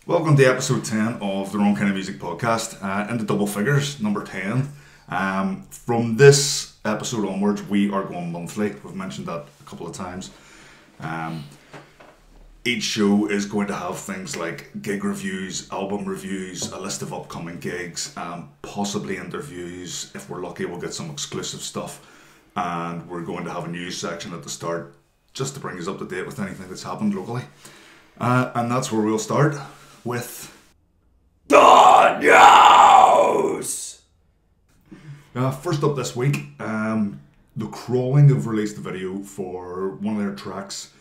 Welcome to episode 10 of the Wrong Kind of Music podcast, into double figures, number 10. From this episode onwards, we are going monthly. We've mentioned that a couple of times. Each show is going to have things like gig reviews, album reviews, a list of upcoming gigs, possibly interviews. If we're lucky, we'll get some exclusive stuff. And we're going to have a news section at the start, just to bring us up to date with anything that's happened locally. And that's where we'll start with the news! First up this week, The Crawling have released a video for one of their tracks,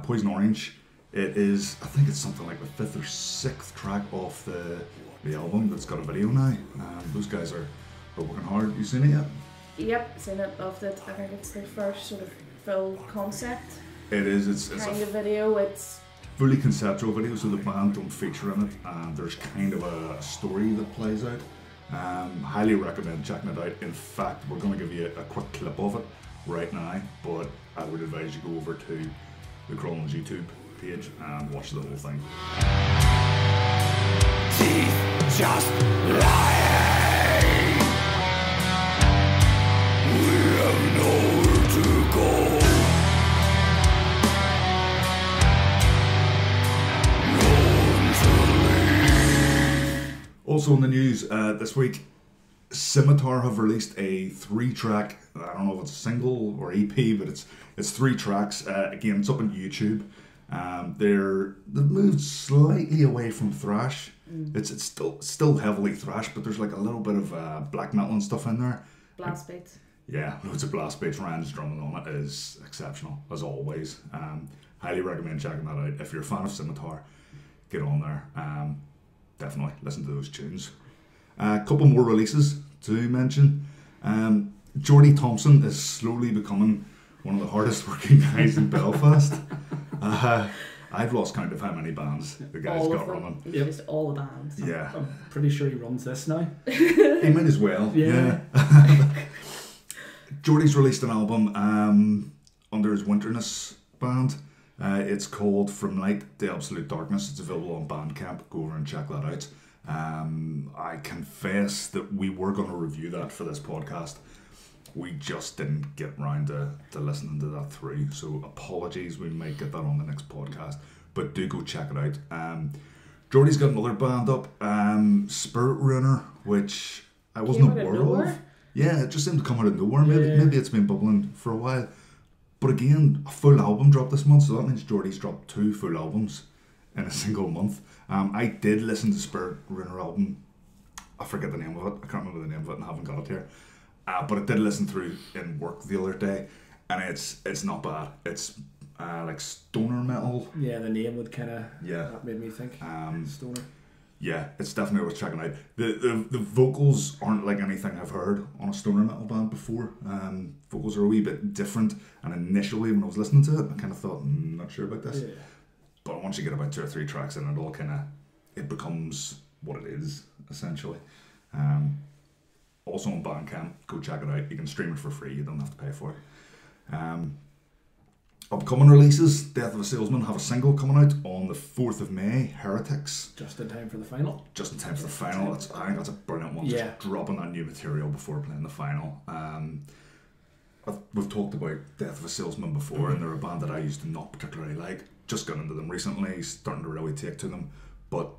Poison Orange. It is, I think it's something like the 5th or 6th track off the album that's got a video now. Those guys are working hard. You seen it yet? Yep, seen it, loved it. I think it's their first sort of full concept. It is. It's kind of video. It's fully conceptual video, so the band don't feature in it, and there's kind of a story that plays out. Highly recommend checking it out. In fact, we're going to give you a quick clip of it right now, but I would advise you go over to the TWKOM's YouTube page and watch the whole thing. Teeth just lying. We have nowhere to go. Also in the news this week, Scimitar have released a 3-track, I don't know if it's a single or EP, but it's 3 tracks. Again, it's up on YouTube. They've moved slightly away from thrash. It's still heavily thrash, but there's like a little bit of black metal and stuff in there. blast beats. Yeah, loads of blast beats. Ryan's drumming on it is exceptional, as always. Highly recommend checking that out. If you're a fan of Scimitar, get on there. Definitely listen to those tunes. A couple more releases to mention. Jordy Thompson is slowly becoming one of the hardest working guys in Belfast. I've lost count of how many bands the guy's got running. Yep. Just all the bands. Yeah. I'm pretty sure he runs this now. He might as well. Yeah. Jordy's released an album under his Winterness band. It's called From Light to Absolute Darkness. It's available on Bandcamp. Go over and check that out. I confess that we were going to review that for this podcast. We just didn't get round to listening to that through. So apologies, we might get that on the next podcast. But do go check it out. Jordy's got another band up, Spirit Ruiner, which I wasn't aware of. Yeah, it just seemed to come out of nowhere. Maybe it's been bubbling for a while. But again, a full album dropped this month, so that means Jordy's dropped 2 full albums in a single month. I did listen to Spirit Ruiner album. I forget the name of it. I can't remember the name of it and I haven't got it here. But I did listen through in work the other day, and it's not bad. It's like stoner metal. Yeah, the name would kind of that made me think stoner. Yeah, it's definitely worth checking out. The vocals aren't like anything I've heard on a stoner metal band before. Vocals are a wee bit different, and initially when I was listening to it, I kind of thought, not sure about this. Yeah. But once you get about 2 or 3 tracks in, it becomes what it is, essentially. Also on Bandcamp, go check it out. You can stream it for free, you don't have to pay for it. Upcoming releases, Death of a Salesman have a single coming out on the 4th of May, Heretics. Just in time for the final. Just in time for the final. I think that's a brilliant one. Yeah. Just dropping that new material before playing the final. We've talked about Death of a Salesman before, and they're a band that I used to not particularly like. Just got into them recently, starting to really take to them. But,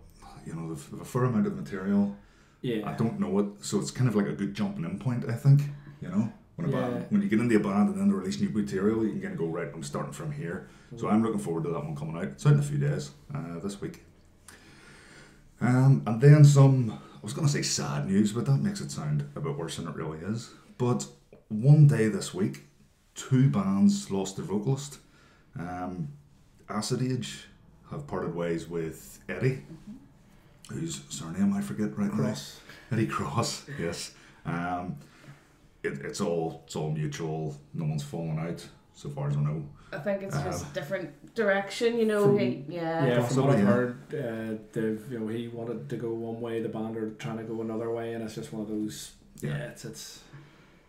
you know, they've a fair amount of material. Yeah. I don't know it, so it's kind of like a good jumping in point, I think, you know? When you get into a band and then they release new material, you can kind of go, right, I'm starting from here. So I'm looking forward to that one coming out. It's out in a few days, this week. And then some, I was going to say sad news, but that makes it sound a bit worse than it really is. But one day this week, 2 bands lost their vocalist. Acid Age have parted ways with Eddie, whose surname I forget right now. Eddie Cross, yes. It's all mutual. No one's fallen out, so far as I know. I think it's just different direction, you know. From what I've heard, he wanted to go one way, the band are trying to go another way, and it's just one of those. Yeah, it's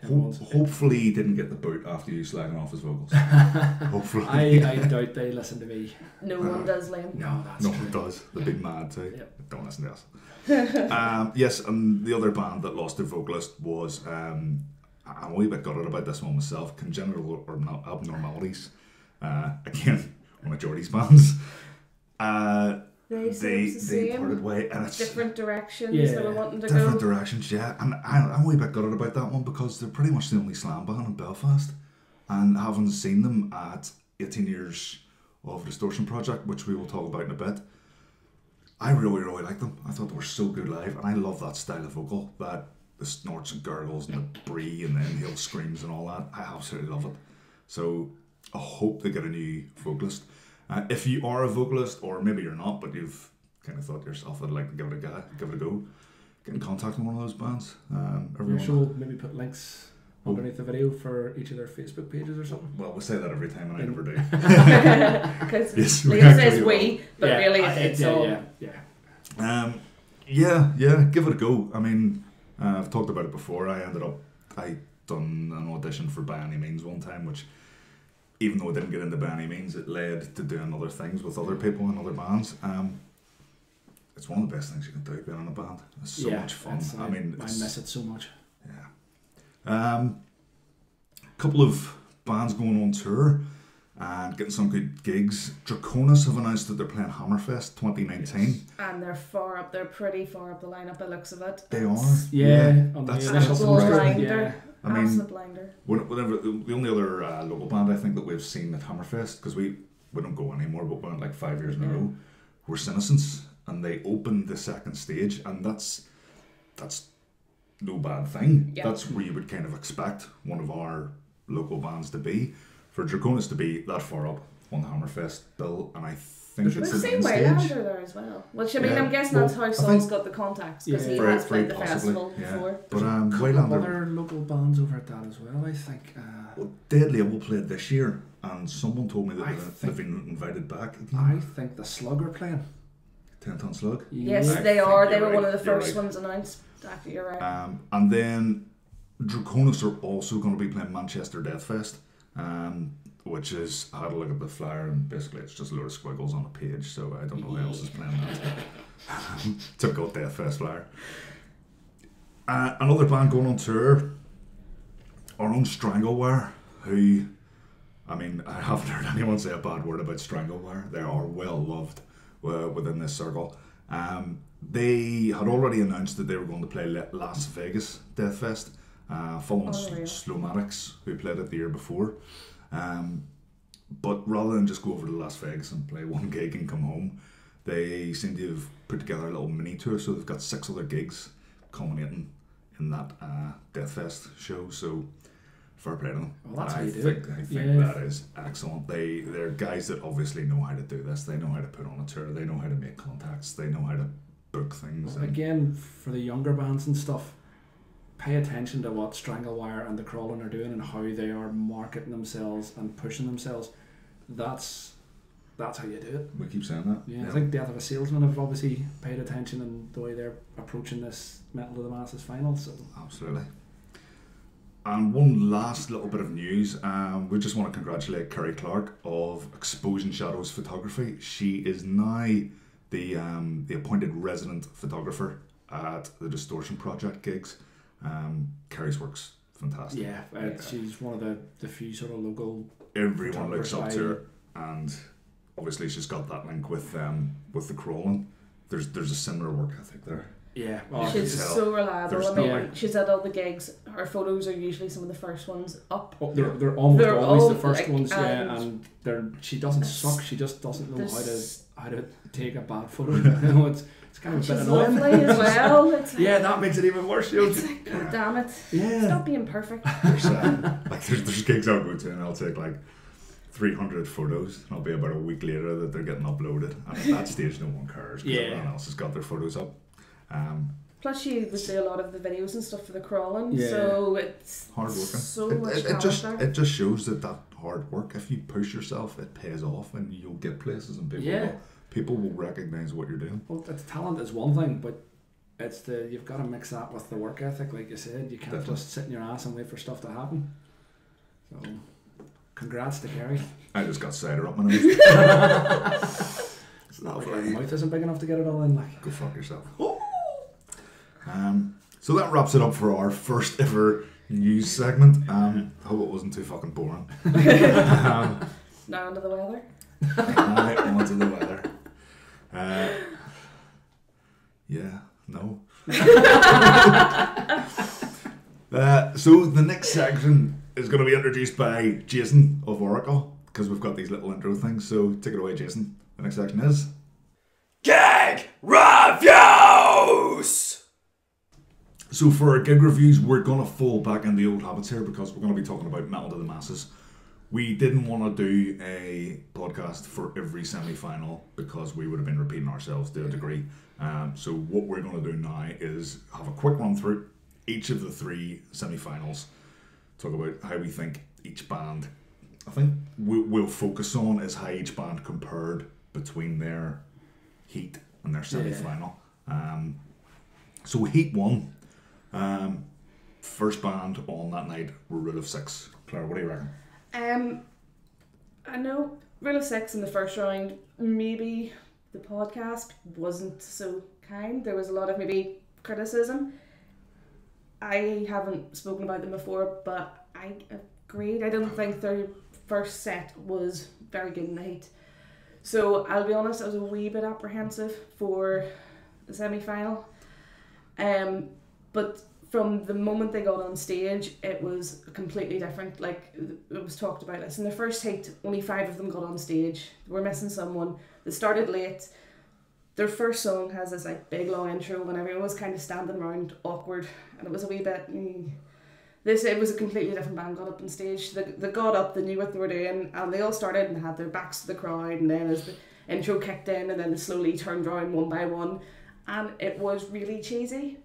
Hopefully he didn't get the boot after you slagging off his vocals. Hopefully. I doubt they listen to me. No one does, Liam. No, that's no true. one does. They'd be mad too. Yep. Don't listen to us. Yes, and the other band that lost their vocalist was, I'm a wee bit gutted about this one myself, Congenital Abnormalities. Again, one of Geordie's bands. They parted way, and it's different directions that we're wanting to go. Different directions, yeah. And I'm a wee bit gutted about that one because they're pretty much the only slam band in Belfast. And having seen them at 18 years of Distortion Project, which we will talk about in a bit, I really, really liked them. I thought they were so good live, and I love that style of vocal, that the snorts and gurgles and the brie and the inhale screams and all that. I absolutely love it. So I hope they get a new vocalist. If you are a vocalist, or maybe you're not, but you've kind of thought to yourself, I'd like to give it a go, get in contact with one of those bands. Sure, we'll maybe put links underneath the video for each of their Facebook pages or something. Well, we say that every time, and I never do. Because yes, Liam says we, but really it's all. Yeah, give it a go. I mean, I've talked about it before. I done an audition for By Any Means one time, which, even though I didn't get into By Any Means, it led to doing other things with other people in other bands. It's one of the best things you can do, being in a band. It's so much fun. I miss it so much. Yeah. Couple of bands going on tour and getting some good gigs. Draconis have announced that they're playing Hammerfest 2019. Yes. And they're pretty far up the lineup by the looks of it. They are. Yeah. That's a blinder. I mean, absolute blinder. Whenever the only other local band I think that we've seen at Hammerfest, because we don't go anymore, but we went like 5 years in a row, were Senescence, and they opened the second stage, and that's no bad thing. Yep. That's where you would kind of expect one of our local bands to be. For Draconis to be that far up on the Hammerfest bill, and I think it's the main stage. Waylander there as well. Which, I mean, I'm guessing that's how Saul's got the contacts, because he has played the festival before. But Waylander, other local bands over at that as well, I think. Well, Deadly will play this year, and someone told me that they've been invited back again. I think the Slug are playing. 10 Ton Slug? Yes, they are. They were one of the first ones announced. Actually, you're right. And then Draconis are also going to be playing Manchester Deathfest, which is, I had a look at the flyer, and basically it's just a load of squiggles on a page, so I don't know who else is playing that. Typical Deathfest flyer. Another band going on tour, our own Stranglewire, who, I mean, I haven't heard anyone say a bad word about Stranglewire. They are well loved within this circle. They had already announced that they were going to play Las Vegas Deathfest, following Slowmatics, who played it the year before. But rather than just go over to Las Vegas and play one gig and come home, they seem to have put together a little mini tour, so they've got 6 other gigs culminating in that Deathfest show. So fair play to them. Well, that's how you do it. I think that is excellent. They're guys that obviously know how to do this. They know how to put on a tour. They know how to make contacts. They know how to book things. Well, again, for the younger bands and stuff, pay attention to what Stranglewire and the Crawling are doing and how they are marketing themselves and pushing themselves. That's how you do it. We keep saying that. Yeah, I think Death of a Salesman have obviously paid attention in the way they're approaching this Metal to the Masses final. So absolutely. And one last little bit of news. We just want to congratulate Kerry Clark of Exposing Shadows Photography. She is now the appointed resident photographer at the Distortion Project gigs. Kerry's work's fantastic. Yeah, she's one of the few sort of local. Everyone looks up to her, and obviously she's got that link with the Crawling. There's a similar work ethic there. Yeah, she's so reliable. I mean, she's at all the gigs. Her photos are usually some of the first ones up. Oh, they're almost always the first ones, and she doesn't suck. She just doesn't know how to take a bad photo. You know, it's kind of a bit annoying. Lovely as well. It's like, that makes it even worse. It's like, oh, damn it! Stop being perfect. There's gigs I'll go to, and I'll take like 300 photos, and it'll be about a week later that they're getting uploaded. And at that stage, no one cares because everyone else has got their photos up. Plus, she would do a lot of the videos and stuff for the Crawling, so it's hard working. So much it just shows that hard work, if you push yourself, it pays off, and you'll get places, and people will recognise what you're doing. Well, talent is one thing, but you've got to mix that with the work ethic, like you said. You can't just sit in your ass and wait for stuff to happen. So, congrats to Kerry. I just got cider up my nose. It's not like your mouth isn't big enough to get it all in. Like, go fuck yourself. So that wraps it up for our first ever news segment. Hope it wasn't too fucking boring. Now onto the weather. Onto the weather. Yeah, no. So the next section is going to be introduced by Jason of Oracle, because we've got these little intro things. So take it away, Jason. The next section is Gig Reviews! So for our gig reviews, we're going to fall back in the old habits here, because we're going to be talking about metal to the masses. We didn't want to do a podcast for every semi-final because we would have been repeating ourselves to a degree. So what we're going to do now is have a quick run through each of the 3 semi-finals, talk about how we think each band, I think we'll focus on is how each band compared between their heat and their semi-final. So heat 1, first band on that night were Rule of 6. Claire, what do you reckon? I know Rule of 6 in the first round, maybe the podcast wasn't so kind. There was a lot of maybe criticism. I haven't spoken about them before, but I agreed. I don't think their first set was very good in the heat. So I'll be honest, I was a wee bit apprehensive for the semi-final. But from the moment they got on stage, it was completely different. Like, it was talked about this. In the first heat, only 5 of them got on stage. They were missing someone. They started late. Their first song has this like big long intro and everyone was kind of standing around awkward, and it was a wee bit... It was a completely different band got up on stage. They got up, they knew what they were doing, and they all started and had their backs to the crowd, and then as the intro kicked in, and then they slowly turned around one by one, and it was really cheesy.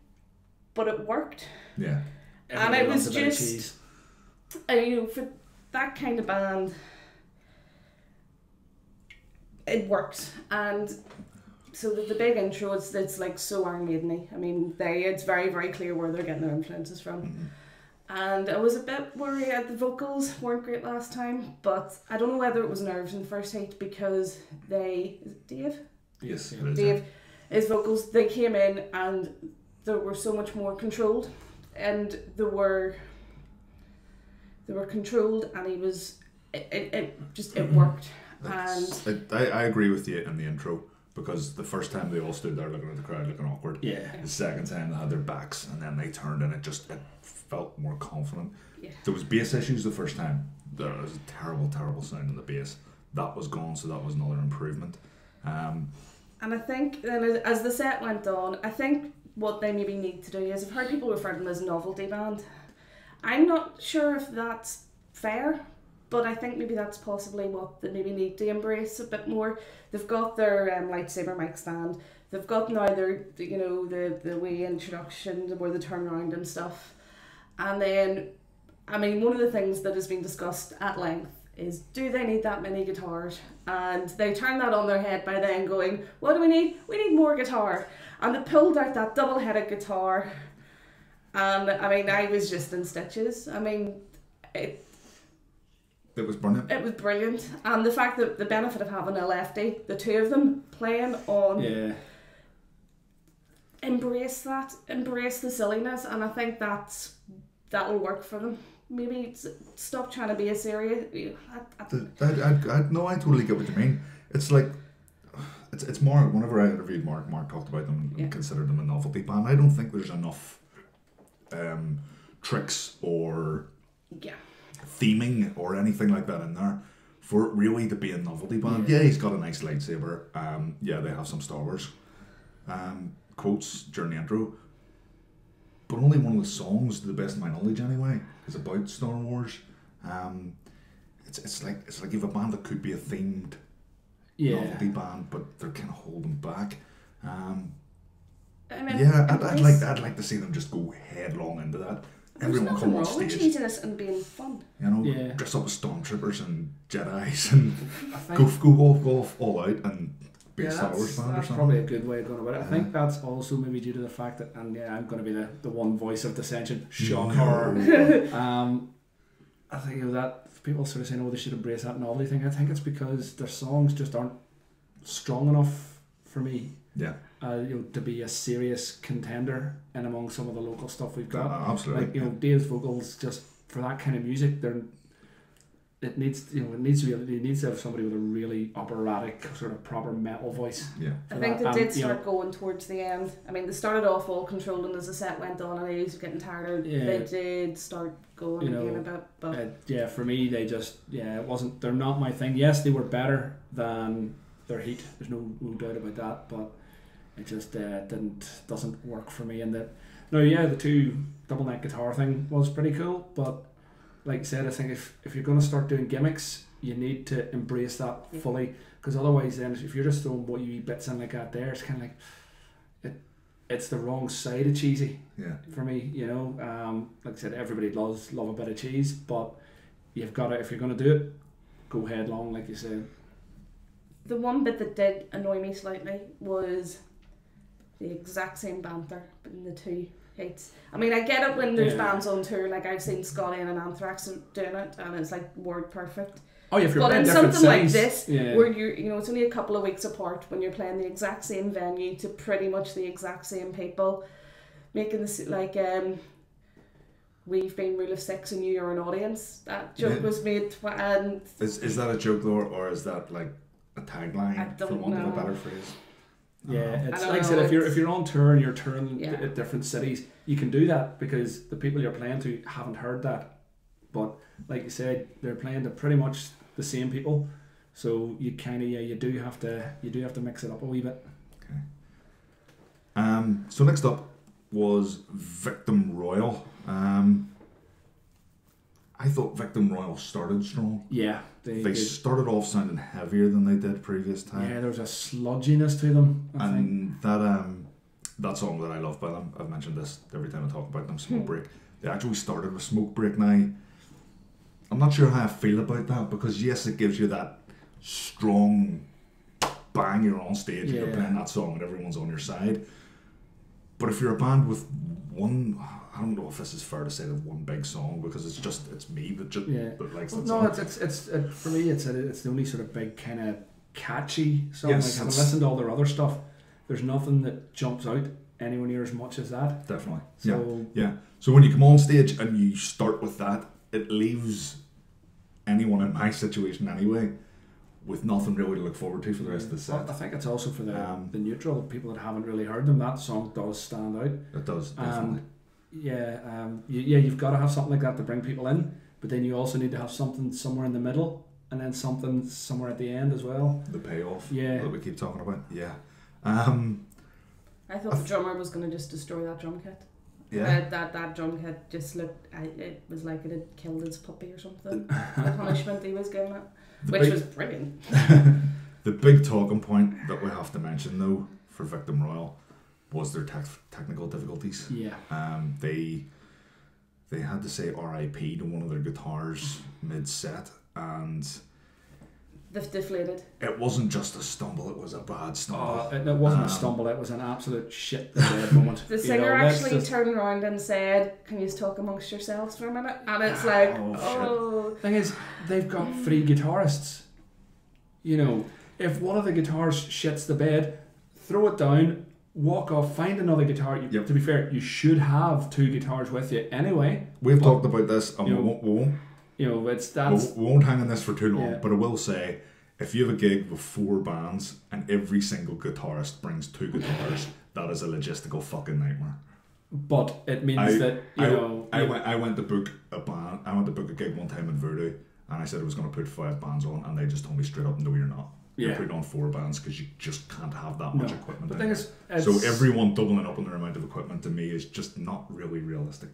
But it worked. Yeah. And it was just, for that kind of band, it worked. And so the big intro, it's like so Iron Maiden-y. I mean, it's very, very clear where they're getting their influences from. Mm-hmm. And I was a bit worried the vocals weren't great last time, but I don't know whether it was nerves in the first heat because is it Dave? Yes, it is. Dave, his vocals, they came in and they were so much more controlled, and they were controlled, and it worked. And I agree with you in the intro, because the first time they all stood there looking at the crowd looking awkward. Yeah. The second time they had their backs, and then they turned, and it felt more confident. Yeah. There was bass issues the first time. There was a terrible sound in the bass. That was gone, so that was another improvement. And I think then as the set went on, I think what they maybe need to do is, I've heard people refer to them as novelty band. I'm not sure if that's fair, but I think maybe that's possibly what they maybe need to embrace a bit more. They've got their lightsaber mic stand. They've got now their the wee introduction where they turn around and stuff. And then, I mean, one of the things that has been discussed at length is, do they need that many guitars? And they turn that on their head by then going, what do we need? We need more guitar. And they pulled out that double-headed guitar, and I mean, I was just in stitches. I mean, it was brilliant. It was brilliant. And the fact that the benefit of having a lefty, the 2 of them playing on... Yeah. Embrace the silliness, and I think that'll work for them. Maybe stop trying to be a serious... I totally get what you mean. It's like, it's more, whenever I interviewed Mark talked about them and considered them a novelty band. I don't think there's enough tricks or theming or anything like that in there for it really to be a novelty band. Yeah, he's got a nice lightsaber. They have some Star Wars quotes during the intro, but only one of the songs, to the best of my knowledge anyway, is about Star Wars. It's like you have a band that could be a themed novelty band, but they're kind of holding back. I'd like to see them just go headlong into that. Everyone come on stage. There's nothing wrong with cheesiness and being fun. Dress up as stormtroopers and Jedis and go all out and Be a Star Wars band or that's something. probably a good way of going about it. I think that's also maybe due to the fact that, and yeah, I'm going to be the one voice of dissension. Shocker. I think that people sort of saying, oh, they should embrace that novelty thing. I think it's because their songs just aren't strong enough for me. Yeah. To be a serious contender in among some of the local stuff we've got. Absolutely. Like, Dave's vocals, just for that kind of music, it needs to have somebody with a really operatic, sort of proper metal voice. Yeah. I think they did start going towards the end. I mean, they started off all controlled, and as the set went on and they was getting tired, they did start going again a bit. But for me, they just, they're not my thing. Yes, they were better than their heat. There's no doubt about that, but it just doesn't work for me. And the two double neck guitar thing was pretty cool, but like I said, I think if you're going to start doing gimmicks, you need to embrace that fully, because otherwise then if you're just throwing wee bits in like that there, it's kind of like it's the wrong side of cheesy for me, like I said, everybody does love a bit of cheese, but you've got to, if you're going to do it, go headlong like you said. The one bit that did annoy me slightly was the exact same banter in the two hits. I mean, I get it when there's bands on tour, like I've seen Scotty and Anthrax doing it, and it's like word perfect. Oh, yeah, if you're but playing in different something like cities, this, where it's only a couple of weeks apart, when you're playing the exact same venue to pretty much the exact same people, making this like we've been rule of six and you're an audience. That joke was made, and is that a joke though, or is that like a tagline for want of a better phrase? Yeah, it's like I said, if you're on tour and you're touring at different cities, you can do that because the people you're playing to haven't heard that. But like you said, they're playing to pretty much the same people, so you kind of you do have to mix it up a wee bit. Okay. So next up was Victim Royal. I thought Victim Royal started strong. Yeah. They started off sounding heavier than they did previous time. Yeah, there was a sludginess to them. I think. That song that I love by them, I've mentioned this every time I talk about them, Smoke Break. They actually started with Smoke Break now. I'm not sure how I feel about that, because yes, it gives you that strong bang, you're on stage and you're playing that song and everyone's on your side. But if you're a band with one, I don't know if this is fair to say that one big song, because it's me that likes that song. No, it's for me it's the only sort of big kind of catchy song. Yes, like, having listened to all their other stuff, there's nothing that jumps out anywhere near as much as that. Definitely. So So when you come on stage and you start with that, it leaves anyone in my situation anyway with nothing really to look forward to for the rest of the set. I think it's also for the neutral people that haven't really heard them. That song does stand out. It does, definitely. You've got to have something like that to bring people in, but then you also need to have something somewhere in the middle and then something somewhere at the end as well. The payoff that we keep talking about. I thought the drummer was going to just destroy that drum kit. Yeah. That drum kit just looked, it was like it had killed his puppy or something. The punishment he was given it, which was brilliant. The big talking point that we have to mention though for Victim Royal was their technical difficulties. Yeah. They had to say RIP to one of their guitars mid-set, and they've deflated. It wasn't just a stumble, it was a bad stumble. It wasn't a stumble, it was an absolute shit the dead moment. The singer actually turned around and said, "Can you talk amongst yourselves for a minute?" And it's like, Thing is, they've got 3 guitarists. If one of the guitars shits the bed, throw it down, walk off, find another guitar. To be fair, you should have 2 guitars with you anyway. We've talked about this, and we won't hang on this for too long, but I will say, if you have a gig with 4 bands and every single guitarist brings 2 guitars, that is a logistical fucking nightmare. But it means I went to book a band. I went to book a gig one time in Voodoo, and I said I was going to put 5 bands on, and they just told me straight up, "No, you're not. You're putting on 4 bands because you just can't have that much equipment." The thing is, so everyone doubling up on their amount of equipment to me is just not really realistic.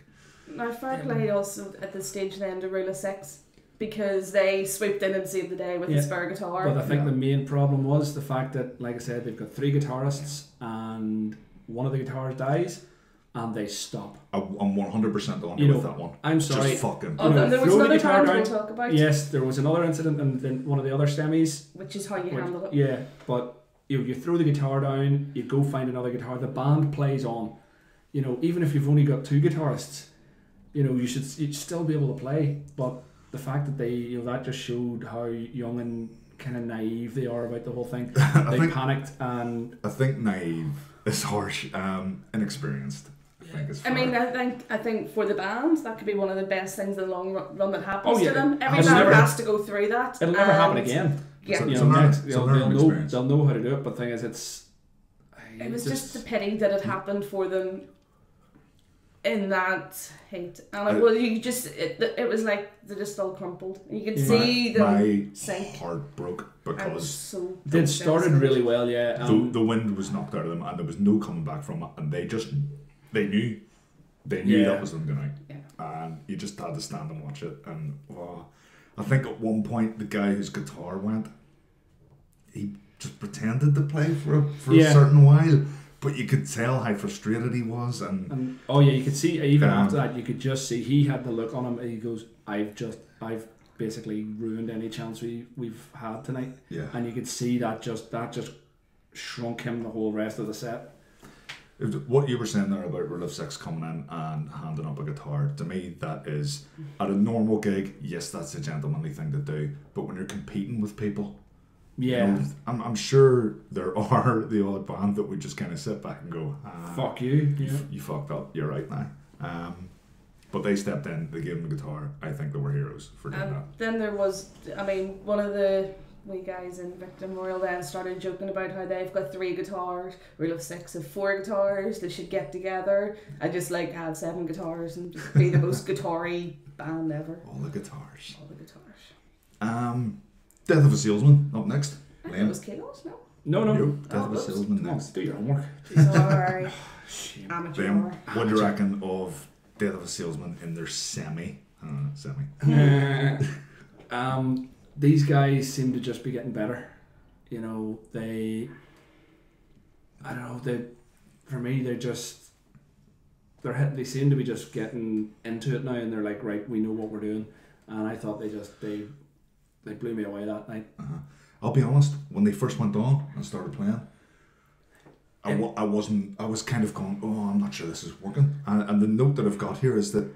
Now, fair play also at this stage then to Rule of 6, because they swooped in and saved the day with the spare guitar. But I think the main problem was the fact that, like I said, they've got 3 guitarists and one of the guitars dies and they stop. I'm 100% on you with that one. I'm sorry. Just fucking. There was another band we'll talk about. Yes, there was another incident in one of the other semis. Which is how you handle it. Yeah, but you throw the guitar down, you go find another guitar, the band plays on. Even if you've only got 2 guitarists, you'd still be able to play. But the fact that they, that just showed how young and kind of naive they are about the whole thing. They panicked, and I think naive is harsh. Inexperienced, I think is fair. I mean, I think for the band, that could be one of the best things in the long run that happens to them. Every It'll band never- has to go through that. it'll never happen again. Yeah. It's a learning They'll experience. know how to do it. But the thing is, It was just a pity that it happened for them in that heat. And it was like they just all crumpled. You could see them my sink. heart broke I was because so they'd started devastated. really well, yeah. the wind was knocked out of them and there was no coming back from it, and they knew Yeah. that was them going out. Yeah. And you just had to stand and watch it. And I think at one point the guy whose guitar went, he just pretended to play for a certain while, but you could tell how frustrated he was. And You could see even after that, you could just see he had the look on him. And he goes, "I've basically ruined any chance we've had tonight." Yeah. And you could see that just shrunk him the whole rest of the set. What you were saying there about Rule of 6 coming in and handing up a guitar, to me that is, at a normal gig, yes, that's a gentlemanly thing to do, but when you're competing with people, Yeah. I'm sure there are the odd band that would just kind of sit back and go, Fuck you. Yeah. you fucked up, you're right now. But they stepped in, they gave him the guitar. I think they were heroes for doing that. Then there was, one of the wee guys in Victim Royal then started joking about how they've got 3 guitars, Rule of 6 have 4 guitars, they should get together and just have 7 guitars and just be the most guitar-y band ever. All the guitars. All the guitars. Death of a Salesman up next. I think it was Kilos, no? No. Death of a whoops. Salesman Come on, next. do your homework. Sorry. Amateur. Them, what do you reckon of Death of a Salesman in their semi? These guys seem to just be getting better. For me, they seem to be just getting into it now, and they're like, right, we know what we're doing. And I thought they blew me away that night. I'll be honest, when they first went on and started playing, I was kind of going, I'm not sure this is working. And the note that I've got here is that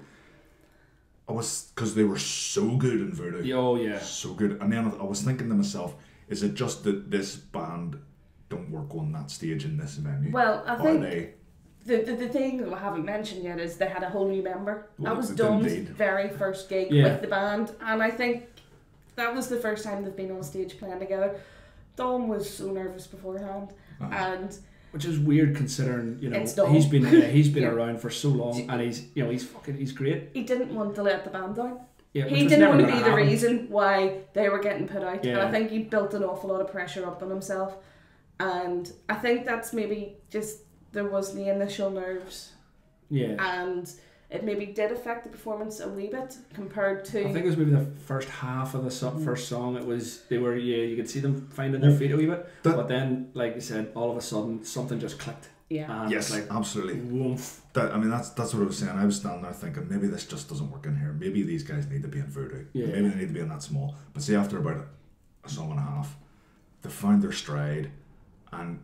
because they were so good in Voodoo. Oh yeah. So good. And then I was thinking to myself, is it just that this band don't work on that stage in this venue? Well, I Or think they, the thing that I haven't mentioned yet is they had a whole new member. Well, that was they Dom's did. very first gig Yeah. with the band, and I think that was the first time they've been on stage playing together. Dom was so nervous beforehand, and Which is weird considering It's Dom. he's been Yeah. around for so long, and he's great. he didn't want to let the band down. Yeah, which He was didn't never want to be gonna the happen. reason why they were getting put out, and Yeah. I think he built an awful lot of pressure up on himself, and I think that's maybe just there was the initial nerves, Yeah. and it maybe did affect the performance a wee bit compared to. I think it was maybe the first half of the first song. It was you could see them finding their feet a wee bit, but then, like you said, all of a sudden something just clicked. Yeah. And yes, it's like, absolutely. woof. That's what I was saying. I was standing there thinking, maybe this just doesn't work in here. Maybe these guys need to be in Voodoo. Yeah. Maybe they need to be in that small. But see, after about a song and a half, they found their stride, and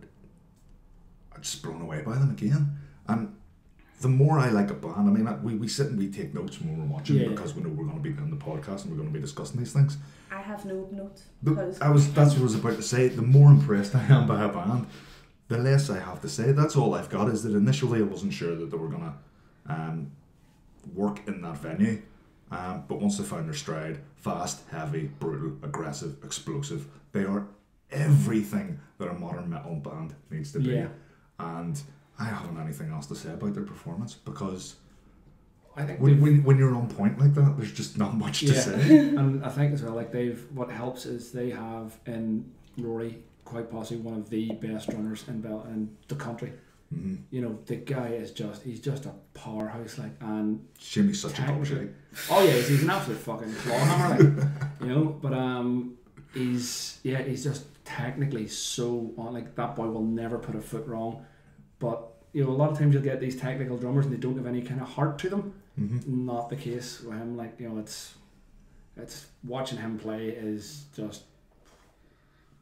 I'm just blown away by them again. And the more I like a band, we sit and we take notes when we're watching because we know we're going to be doing the podcast and we're going to be discussing these things. I have no notes. That's what I was about to say. The more impressed I am by a band, the less I have to say. That's all I've got, is that initially I wasn't sure that they were going to work in that venue. But once they found their stride, fast, heavy, brutal, aggressive, explosive, they are everything that a modern metal band needs to be. Yeah. And I haven't anything else to say about their performance, because I think when you're on point like that, there's just not much to say. And I think as well, like what helps is they have in Rory quite possibly one of the best drummers in the country. Mm-hmm. The guy is he's just a powerhouse, and Shame he's such a technically- dog shit. oh yeah, he's an absolute fucking claw hammer, but he's just technically so on. Like, that boy will never put a foot wrong. But a lot of times you'll get these technical drummers and they don't have any kind of heart to them. Mm-hmm. Not the case with him. Like, it's watching him play is just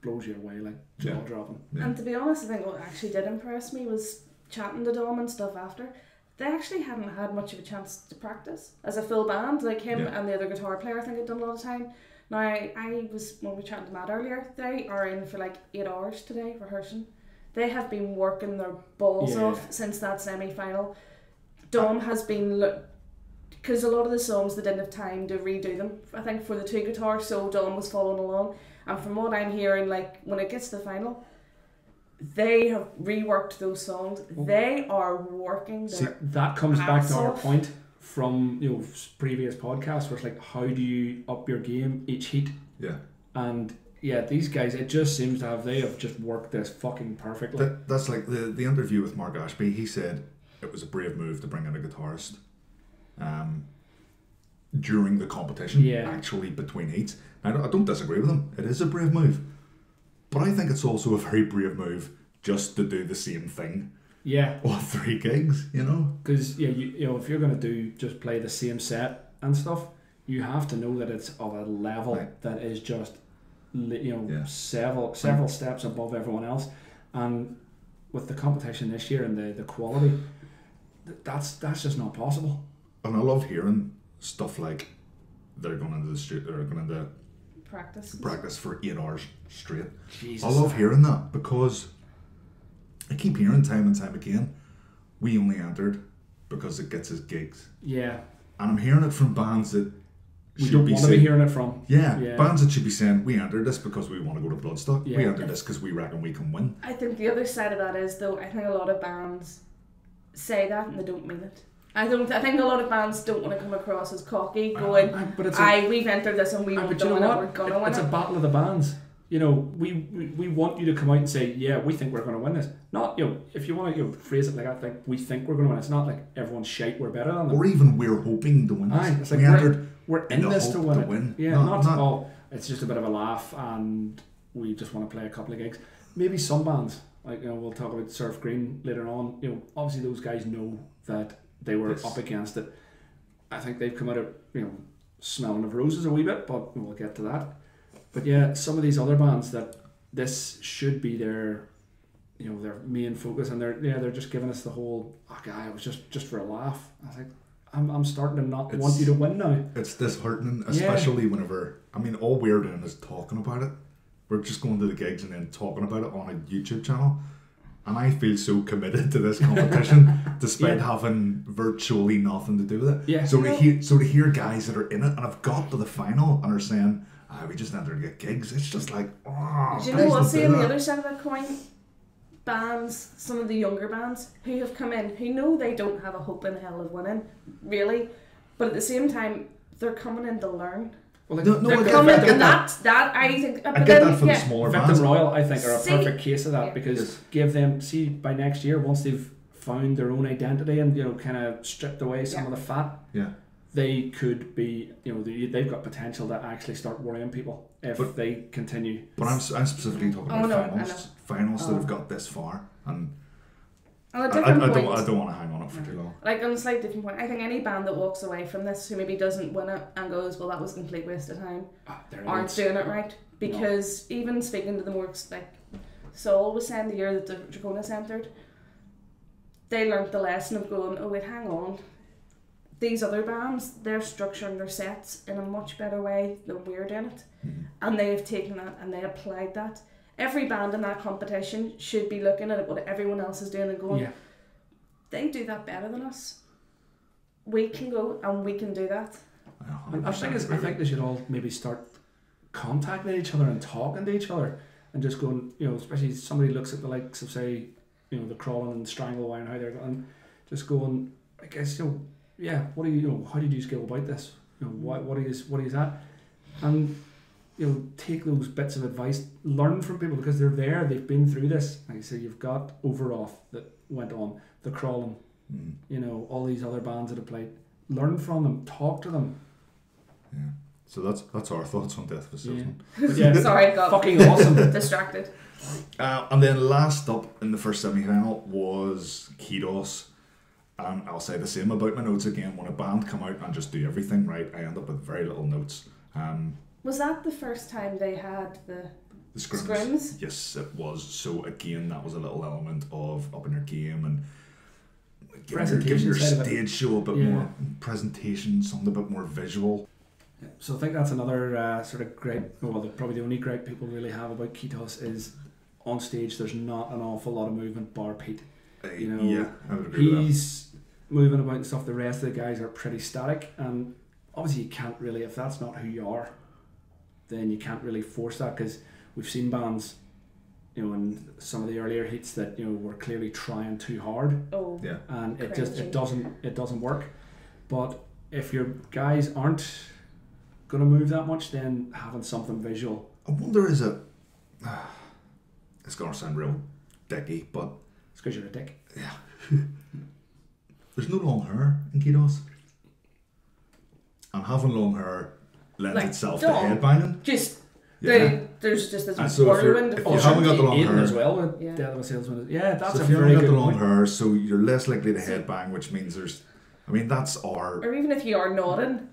blows you away, like jaw dropping. Yeah. And to be honest, I think what actually did impress me was chatting to Dom and stuff after. They actually hadn't had much of a chance to practice as a full band, like him and the other guitar player. I think had done a lot of time. Now I was when we were chatting to Matt earlier. They are in for like 8 hours today rehearsing. They have been working their balls off since that semi-final. Dom has been because a lot of the songs they didn't have time to redo them. I think for the 2 guitars, so Dom was following along. And from what I'm hearing, like when it gets to the final, they have reworked those songs. They are working their that comes back to our off. point from previous podcasts, where it's like, how do you up your game each heat? Yeah. And these guys, it just seems to they have just worked this fucking perfectly. That's like the interview with Mark Ashby. He said it was a brave move to bring in a guitarist during the competition, actually between heats. I don't disagree with him. It is a brave move. But I think it's also a very brave move just to do the same thing. Yeah. Or 3 gigs, Because you know, if you're going to just play the same set and stuff, you have to know that it's of a level that is just several steps above everyone else. And with the competition this year and the quality, that's just not possible. And I love hearing stuff like they're going into the street, they're going into practice for 8 hours straight. Jesus. I love hearing that because I keep hearing time and time again, we only entered because it gets us gigs. Yeah. And I'm hearing it from bands that we don't want to be hearing it from. Yeah, bands that should be saying, we entered this because we want to go to Bloodstock. Yeah. We entered this because we reckon we can win. I think the other side of that is, though, I think a lot of bands say that and they don't mean it. I think a lot of bands don't want to come across as cocky, going, we've entered this and we want to win it, we're going to win it. It's a battle of the bands. We want you to come out and say, yeah, we think we're going to win this. Not, if you want to phrase it like that, like, we think we're going to win. It's not like everyone's shite, we're better than them. Or even we're hoping to win this. It's like we're in this to win it. Yeah, not it's just a bit of a laugh and we just want to play a couple of gigs. Maybe some bands, like, we'll talk about Surf Green later on. Obviously those guys know that they were up against it. I think they've come out of, smelling of roses a wee bit, but we'll get to that. But yeah, some of these other bands that this should be their main focus, and they're just giving us the whole, it was just for a laugh. I was like, I'm starting to not want you to win now. It's disheartening, especially whenever, all we're doing is talking about it. We're just going to the gigs and then talking about it on a YouTube channel. And I feel so committed to this competition despite having virtually nothing to do with it. Yeah. So to hear guys that are in it and have got to the final and are saying, we just entered to get gigs, it's just like, do you know what's the other side of that coin? Bands, some of the younger bands who have come in, who know they don't have a hope in hell of winning, really, but at the same time, they're coming in to learn. Well, they're coming, and that I think. I get that for the smaller bands. Victim Royal, I think, are a perfect case of that because give them, by next year, once they've found their own identity and kind of stripped away some of the fat, they could be, they've got potential to actually start worrying people if they continue. But I'm specifically talking about finals that have got this far, and I don't want to hang on it for too long. Like, on a slight different point, I think any band that walks away from this who maybe doesn't win it and goes, well, that was a complete waste of time, aren't doing it right. Because even speaking to the more, like Saul was saying the year that the TWKOM entered, they learnt the lesson of going, oh wait, hang on, these other bands, they're structuring their sets in a much better way than we're doing it. And they have taken that and they applied that. Every band in that competition should be looking at what everyone else is doing and going, they do that better than us. We can go and we can do that. I think they should all maybe start contacting each other and talking to each other and just going, especially somebody looks at the likes of, say, the Crawling and Stranglewire and how they're going, just going, I guess, what do you, how did you go about this? What is that? And take those bits of advice, learn from people because they're there, they've been through this. Like you say, you've got Overoff that went on, the Crawling, all these other bands that have played. Learn from them, talk to them. Yeah. So that's our thoughts on Death of Susan. Yeah. Sorry, got fucking awesome. Distracted. And then last up in the first semi-final was Kidos. And I'll say the same about my notes again. When a band come out and just do everything right, I end up with very little notes. Was that the first time they had The scrims. Scrims? Yes, it was. So again, that was a little element of up in your game and giving your stage show a bit more presentation, something a bit more visual. So I think that's another sort of gripe, well, probably the only gripe people really have about Kitos is on stage there's not an awful lot of movement bar Pete. You know, yeah, I would agree with that. He's moving about and stuff, the rest of the guys are pretty static, and obviously you can't really, if that's not who you are, then you can't really force that, because we've seen bands, you know, in some of the earlier heats that, you know, were clearly trying too hard. Oh, yeah. And it cringy. just it doesn't work. But if your guys aren't gonna move that much, then having something visual. I wonder, is it it's gonna sound real dicky, but It's because you're a dick. yeah. There's no long hair in Kitos. And having long hair lends Like itself Dom. to headbanging. just Yeah. there's just this So if whirlwind you of haven't got the long Aiden hair as well with Yeah. Death of a Salesman. Yeah, that's So a if you very haven't got good the long point. hair, so you're less likely to headbang, which means there's, I mean, that's our, or even if you are nodding.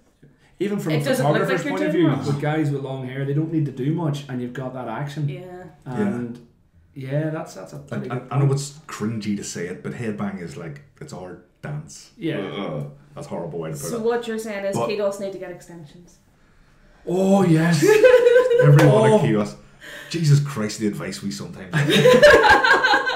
Even from It a doesn't look photographer's like you're point of doing view, much. with guys with long hair, they don't need to do much, and you've got that action. Yeah. And yeah, that's a pretty good I know point. it's cringy to say it, but headbang is like, it's our dance. Yeah. That's a horrible way to put So it. what you're saying is But- Kitos need to get extensions. Oh yes. Everyone Oh. at Kios. Jesus Christ, the advice we sometimes give.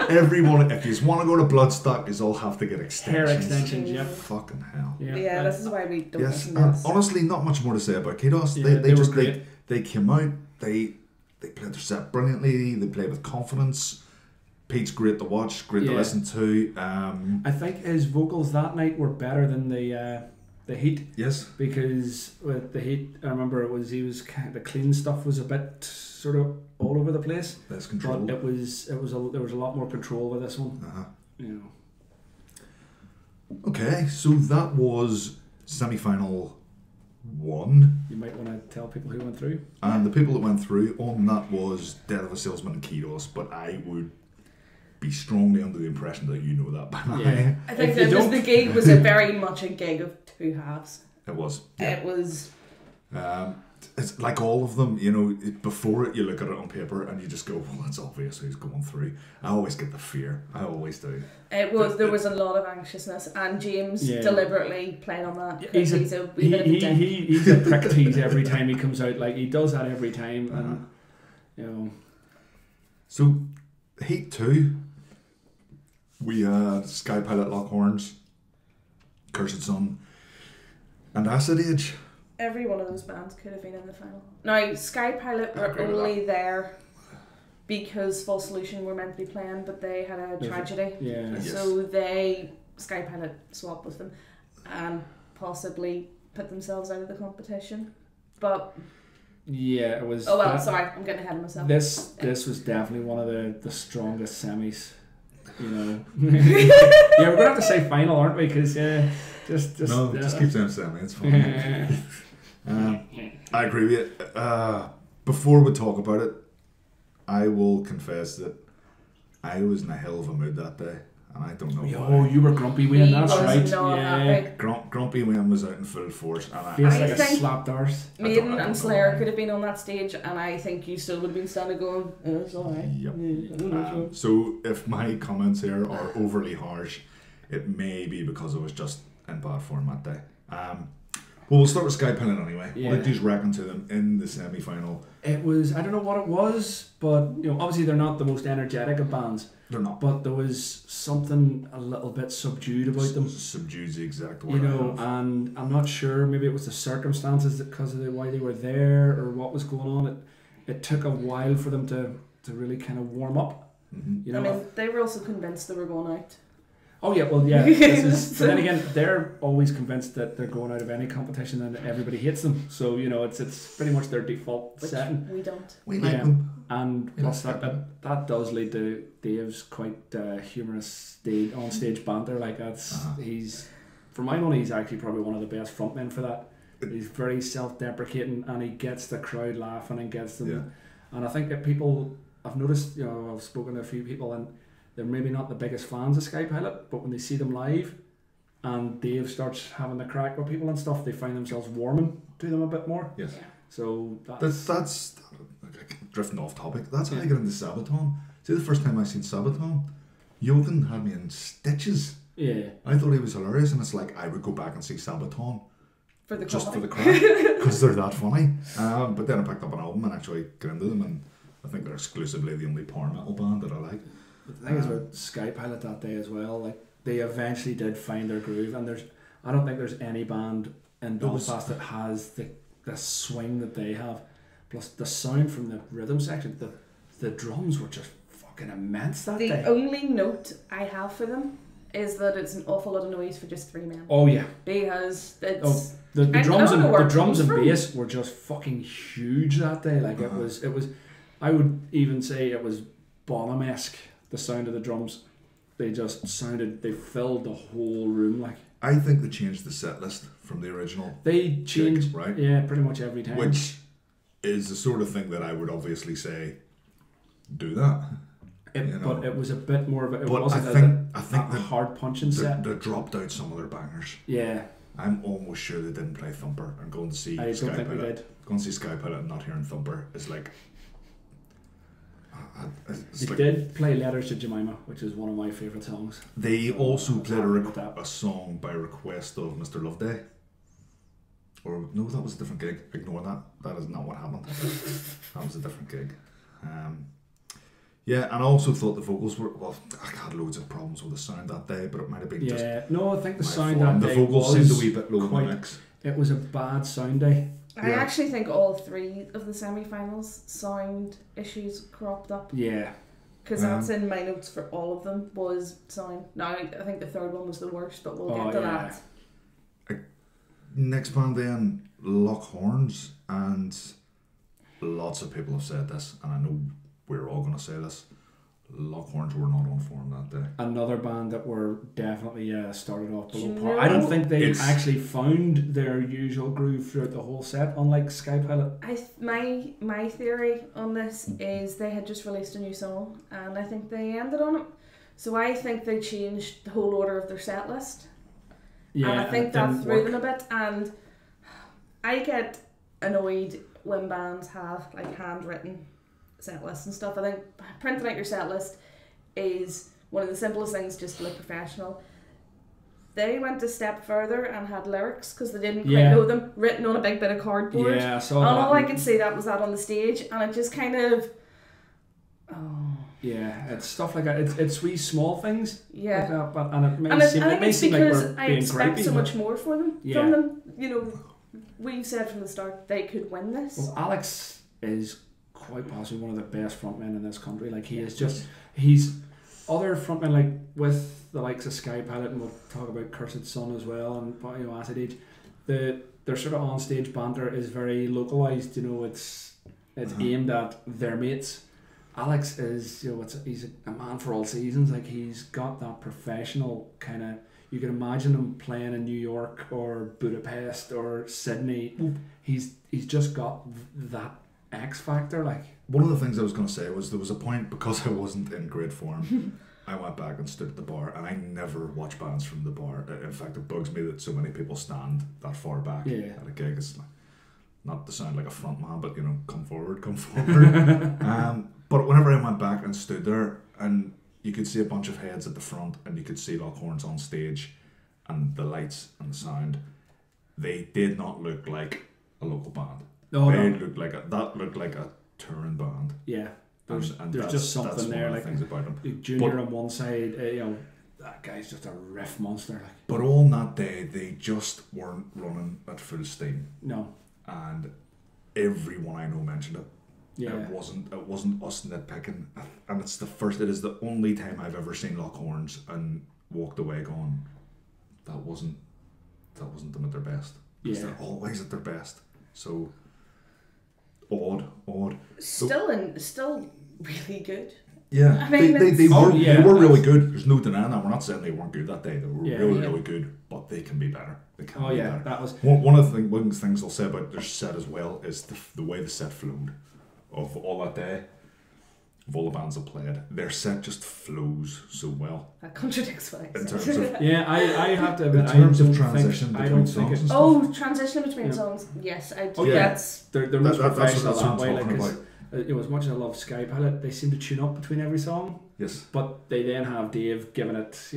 Everyone, if you want to go to Bloodstock, you all have to get Hair extensions. extensions, yep. Fucking hell. Yeah, this is why we don't Yes, listen and to this. honestly, not much more to say about Kitos. Yeah, they were just great. they came out, they played their set brilliantly, they played with confidence. Pete's great to watch, great to Yeah. listen to. I think his vocals that night were better than the Heat, Yes, because with the Heat, I remember the clean stuff was a bit sort of all over the place, less control. but there was a lot more control with this one. Uh-huh. You know, Okay, so that was semi-final 1. you might want to tell people who went through. And the people that went through on that was Death of a Salesman and Kitos, but I would be strongly under the impression that you know that by now. Yeah. I think If you that don't- the gig was a very much a gig of two halves. It was. It was It's like all of them, you know, before it you look at it on paper and you just go, well, that's obvious who's going through. I always get the fear. I always do. there was a lot of anxiousness, and James Yeah. deliberately played on that. He's He's a a wee bit of a dick. he's a prick tease every time he comes out. Like, he does that every time, and you know. So, Heat 2, we had Sky Pilot Lockhorns, Cursed Sun, and Acid Age. Every one of those bands could have been in the final. Now, Sky Pilot I were agree with only there because Full Solution were meant to be playing, but they had a tragedy. Yeah. Yes. So Sky Pilot swapped with them and possibly put themselves out of the competition. But Yeah, it was. oh well, sorry, I'm getting ahead of myself. This was definitely one of the strongest semis. You know. Yeah, we're gonna have to say final, aren't we? Because just keep saying Sammy, it's fine. I agree with you. Before we talk about it, I will confess that I was in a hell of a mood that day, and I don't know Oh, why. you were grumpy, Wayne. He That's was right. not Yeah. happy. Grumpy Wayne was out in full force, and Feels I like a think- slapped arse. I don't Maiden know and Slayer why. could have been on that stage, and I think you still would have been standing going, oh, it's alright. Yep. So if my comments here are overly harsh, it may be because I was just in bad form that day. Well, we'll start with Sky Pilot anyway. Yeah. What did you reckon to them in the semi-final? It was, I don't know what it was, but you know, obviously they're not the most energetic of bands, They're not. but there was something a little bit subdued about them. Subdues the exact You word. know, and I'm not sure, maybe it was the circumstances because of why they were there or what was going on. It took a while for them to really kind of warm up. Mhm. You know, I mean, they were also convinced they were going out. oh yeah, well yeah. But then again, they're always convinced that they're going out of any competition and everybody hates them. So you know, it's pretty much their default Which setting. we don't. We like Yeah. them. And plus that does lead to Dave's quite humorous on stage banter. Like he's, for my money, he's actually probably one of the best frontmen for that. He's very self-deprecating and he gets the crowd laughing and gets them. Yeah. And I think that people, I've noticed, you know, I've spoken to a few people and they're maybe not the biggest fans of Sky Pilot, but when they see them live and Dave starts having the crack with people and stuff, they find themselves warming to them a bit more. Yes. Yeah. So That's drifting off topic. That's how I got into Sabaton. See, the first time I seen Sabaton, Jochen had me in stitches. Yeah. I thought he was hilarious, and it's like I would go back and see Sabaton For the just for the comedy. crack because they're that funny. But then I picked up an album and actually got into them, and I think they're exclusively the only power metal band that I like. But the thing is with Sky Pilot that day as well, like they eventually did find their groove, and I don't think there's any band in Belfast that has the swing that they have. Plus the sound from the rhythm section, the drums were just fucking immense that day. The only note I have for them is that it's an awful lot of noise for just 3 men. Oh yeah. Because it's The I drums don't know where and it the drums comes and from. bass were just fucking huge that day. Like it was. I would even say it was Bonham-esque. The sound of the drums, they just sounded. They filled the whole room. Like I think they changed the set list from the original, they changed, right? Yeah, pretty much every time. Which is the sort of thing that I would obviously say, do that. But it was a bit more of a. It But wasn't I think a that hard punching set. they dropped out some of their bangers. Yeah, I'm almost sure they didn't play Thumper, and going to see I Sky don't think we Pilot. did. Going to see Sky Pilot and not hearing Thumper is like. It's They like did play Letters to Jemima, which is one of my favourite songs. they also played happy with that. a song by request of Mr. Loveday. Or no, that was a different gig. Ignore that. That is not what happened. That was a different gig. Yeah, and I also thought the vocals were I had loads of problems with the sound that day, but it might have been just Yeah, no, I think the my sound form. that The day vocals was seemed a wee bit low in quite. the mix. It was a bad sound day. I Yeah. actually think all 3 of the semi-finals sound issues cropped up. Yeah, Because that's in my notes for all of them was sound. Now I think the third one was the worst, but we'll get to that. Next band then, Lock Horns, and lots of people have said this, and I know we're all going to say this. Lock Horns were not on form that day. another band that were definitely started off Do below you par. I don't know- think they It's- actually found their usual groove throughout the whole set, unlike Sky Pilot. My theory on this is they had just released a new song, and I think they ended on it. So I think they changed the whole order of their set list. Yeah, And I think it that didn't threw work. them a bit, and I get annoyed when bands have like handwritten set lists and stuff. I think printing out your set list is one of the simplest things just to look professional. They went a step further and had lyrics because they didn't quite Yeah. know them written on a big bit of cardboard. Yeah, so And all I could see that was that on the stage, and it just kind of yeah, it's stuff like that. It's wee small things yeah. like that, but and it may And seem, I it think may it's seem like because we're I being expect gripey. so but- much more for them Yeah. from them. You know, we've said from the start they could win this. Well, Alex is quite possibly one of the best frontmen in this country. Like he's other frontmen like with the likes of Sky Pilot, and we'll talk about Cursed Sun as well, and Acid Age. Their sort of on stage banter is very localized. You know, it's aimed at their mates. Alex is he's a man for all seasons. Like he's got that professional kind of. You can imagine him playing in New York or Budapest or Sydney. He's just got that X factor. Like One of the things I was going to say was there was a point, because I wasn't in great form, I went back and stood at the bar, and I never watch bands from the bar. In fact, it bugs me that so many people stand that far back Yeah. at a gig. It's like, not to sound like a front man, but come forward, come forward. But whenever I went back and stood there, and you could see a bunch of heads at the front, and you could see Lock Horns on stage, and the lights and the sound, they did not look like a local band. no, Looked like a touring band. yeah. There's that's- just that's something one there of the like things about them. Junior But- on one side. That guy's just a riff monster. Like But on that day, they just weren't running at full steam, no, and everyone I know mentioned it. yeah. It wasn't us nitpicking, and it is the only time I've ever seen Lock Horns and walked away going, that wasn't them at their best. 'Cause Yeah. they're always at their best. So odd. Still really good. Yeah, I mean, they it's- were really good. There's no denying that. We're not saying they weren't good that day. They were Yeah. really good, but they can be better. They can Oh be yeah, better. that was One of the things I'll say about their set as well is the way the set flowed. Of all that day, of all the bands that played, their set just flows so well. That contradicts what I In said. terms of yeah. I have to admit, in terms I of don't transition think, I between don't songs think and it's stuff. Oh, transition between Yeah. songs. Yes, I do. Oh, yeah. That's They're most That's professional what that I'm way. talking Like, 'cause about. As much as I love Sky Pilot, they seem to tune up between every song. Yes. But they then have Dave giving it,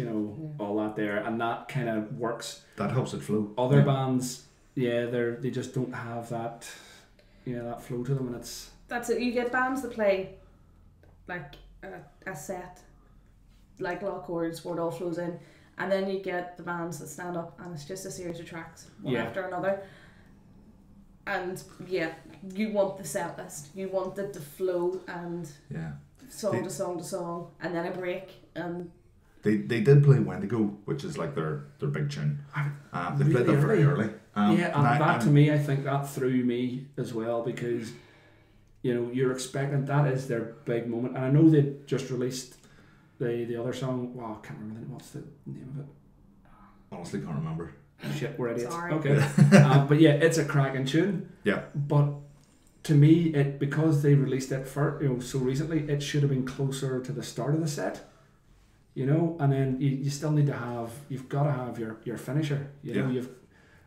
all that there, and that kind of works. That helps it flow. Other bands, they just don't have that, that flow to them, and it's. That's it. You get bands that play like a set, like Lock Chords, where it all flows in, and then you get the bands that stand up, and it's just a series of tracks, one after another. And you want the set list. You want it to flow and song to song to song, and then a break. And they did play Wendigo, which is like their big tune. They really played that very early. To me, I think that threw me as well, because you're expecting that is their big moment, and I know they just released the other song. Wow, I can't remember what's the name of it. Honestly, can't remember. Shit, we're idiots. Sorry. Okay, but it's a cracking tune. Yeah. But to me, because they released it so recently, it should have been closer to the start of the set. And then you still need to you've got to have your finisher.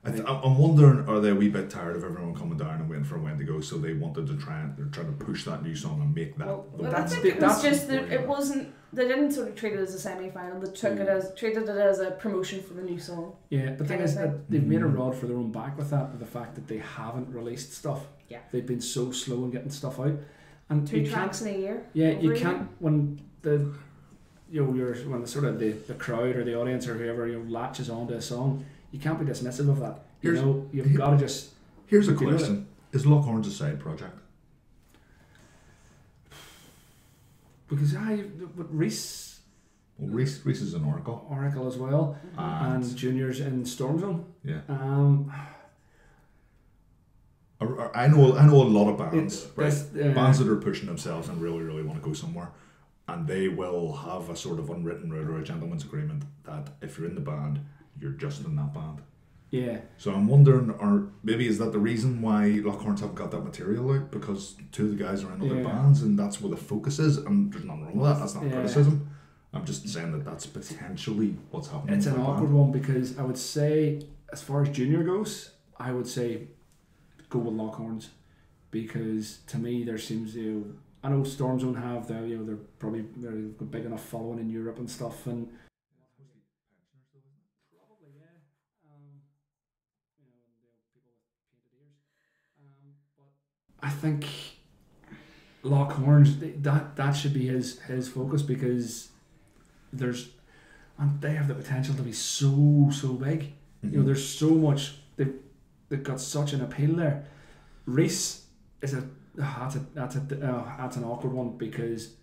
I'm wondering, are they a wee bit tired of everyone coming down and waiting for Wendigo, so they wanted to they're trying to push that new song and make that. I think it was just that it wasn't. They didn't sort of treat it as a semi-final. They treated it as a promotion for the new song. Yeah, the thing is that they've made a rod for their own back with that, with the fact that they haven't released stuff. Yeah, they've been so slow in getting stuff out, and 2 tracks in a year. Yeah, you can't when the when the sort of the crowd or the audience or whoever latches onto a song, you can't be dismissive of that. You've got to just. Here's a question: is Lockhorns a side project? Because but Reese is an Oracle as well, and Junior's in Storm Zone. Yeah. I know a lot of bands, bands that are pushing themselves and really, really want to go somewhere, and they will have a sort of unwritten rule or a gentleman's agreement that if you're in the band, you're just in that band. Yeah. So I'm wondering, or maybe is that the reason why Lockhorns haven't got that material out, because 2 of the guys are in other bands and that's where the focus is, and there's nothing wrong with that. That's not criticism. I'm just saying that that's potentially what's happening. It's an awkward one, because I would say, as far as Junior goes, I would say go with Lockhorns, because to me there seems I know Storm Zone have they're probably they've got big enough following in Europe and stuff, and I think Lockhorns, that should be his focus, because they have the potential to be so big. Mm-hmm. There's so much, they've got such an appeal there. Reese is that's an awkward one, because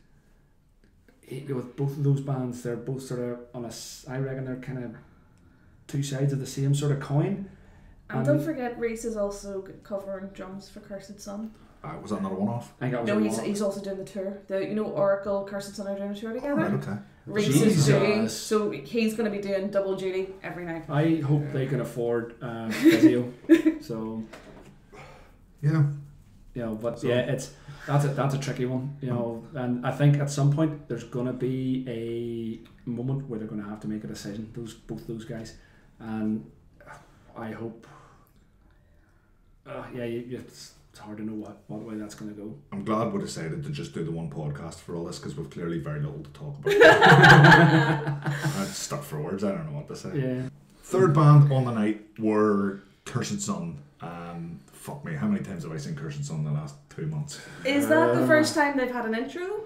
with both of those bands, they're both sort of I reckon they're kind of 2 sides of the same sort of coin. And don't forget, Reese is also covering drums for Cursed Sun. Was that not a one-off? He's also doing the tour. Oracle, Cursed Sun are doing a tour together. Right, okay. Reese is doing, so he's going to be doing double duty every night. I hope they can afford physio. So yeah, but that's a tricky one, and I think at some point there's going to be a moment where they're going to have to make a decision. Both those guys, and I hope. It's hard to know what way that's going to go. I'm glad we decided to just do the one podcast for all this, because we've clearly very little to talk about. I'm stuck for words. I don't know what to say. Yeah. Third band on the night were Cursed Sun. Fuck me, how many times have I seen Cursed Sun in the last 2 months? Is that the first time they've had an intro?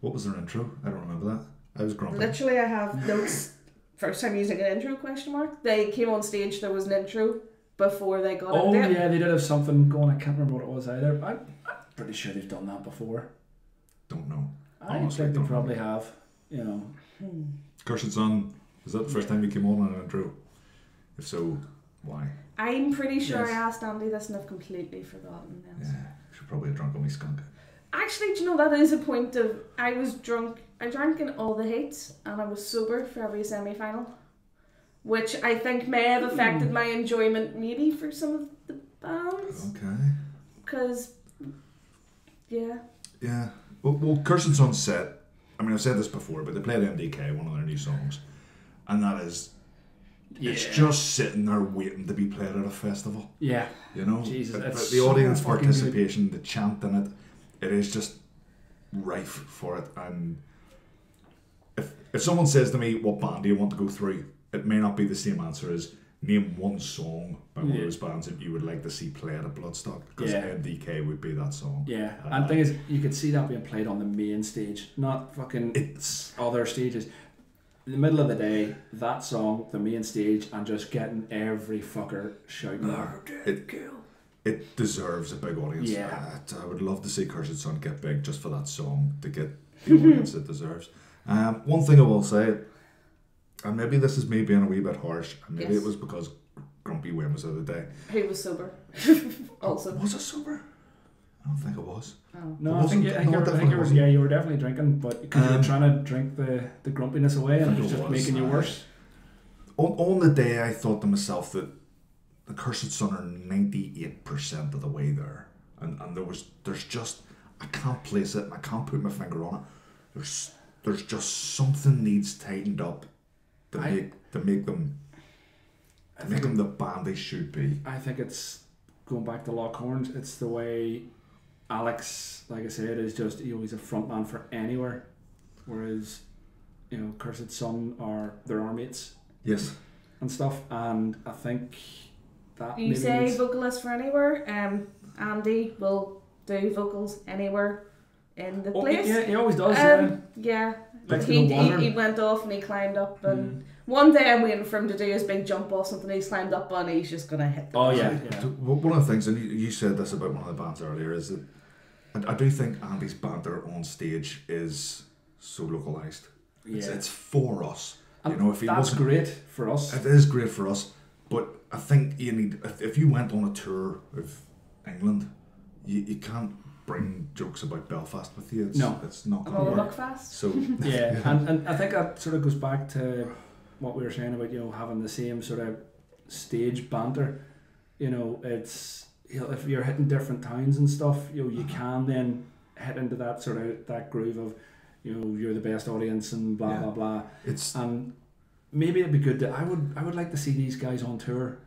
What was their intro? I don't remember that. I was grumpy. Literally, I have notes. First time using an intro ? They came on stage. There was an intro before they got into it. Oh yeah, they did have something going. I can't remember what it was either. I'm pretty sure they've done that before. Don't know. I think they probably have. Cursed Sun, is that the first time you came on an intro? If so, why? I'm pretty sure I asked Andy this and I've completely forgotten this. Yeah, should probably have drunk on me skunk. Actually, do you know, that is a point of, I was drunk, I drank in all the heats and I was sober for every semi-final, which I think may have affected my enjoyment maybe for some of the bands. Okay. Because, yeah. Yeah. Well, Cursed Sun set, I mean, I've said this before, but they played MDK, one of their new songs, and that is, it's just sitting there waiting to be played at a festival. Yeah. You know? Jesus, the audience participation, the chant in it, it is just rife for it. And if someone says to me, what band do you want to go through, it may not be the same answer as name one song by one of those bands that you would like to see play at a Bloodstock, because MDK would be that song. Yeah, and the thing is, you could see that being played on the main stage, not fucking other stages. In the middle of the day, that song, the main stage, and just getting every fucker shouting it deserves a big audience. Yeah. I would love to see Cursed Son get big just for that song, to get the audience it deserves. One thing I will say, and maybe this is me being a wee bit harsh, and maybe it was because Grumpy Wayne was of the day. He was sober. Also. Was it sober? I don't think it was. Oh. No, I think you were definitely drinking, but because you were trying to drink the grumpiness away, and it was just making you worse. On the day, I thought to myself that the Cursed Son are 98% of the way there, and there's just, I can't place it, and I can't put my finger on it. There's just something needs tightened up to make them the band they should be. I think it's going back to Lockhorns. It's the way Alex, like I said, is just, he's a frontman for anywhere, whereas Cursed Son they're our mates. Yes. And stuff, and I think that you say vocalist for anywhere. Andy will do vocals anywhere in the place. Yeah, he always does. Yeah. Like He went off and he climbed up, and one day I'm waiting for him to do his big jump off something he's climbed up on, he's just gonna hit the One of the things, and you said this about one of the bands earlier, is that I do think Andy's banter on stage is so localised. It's for us. If he that's great for us. It is great for us, but I think you need, if you went on a tour of England, you can't bring jokes about Belfast with you. It's not going to work. Fast. So yeah, and I think that sort of goes back to what we were saying about having the same sort of stage banter. It's if you're hitting different towns and stuff, you can then hit into that sort of that groove of you're the best audience and blah blah blah. And maybe it'd be good that I would like to see these guys on tour.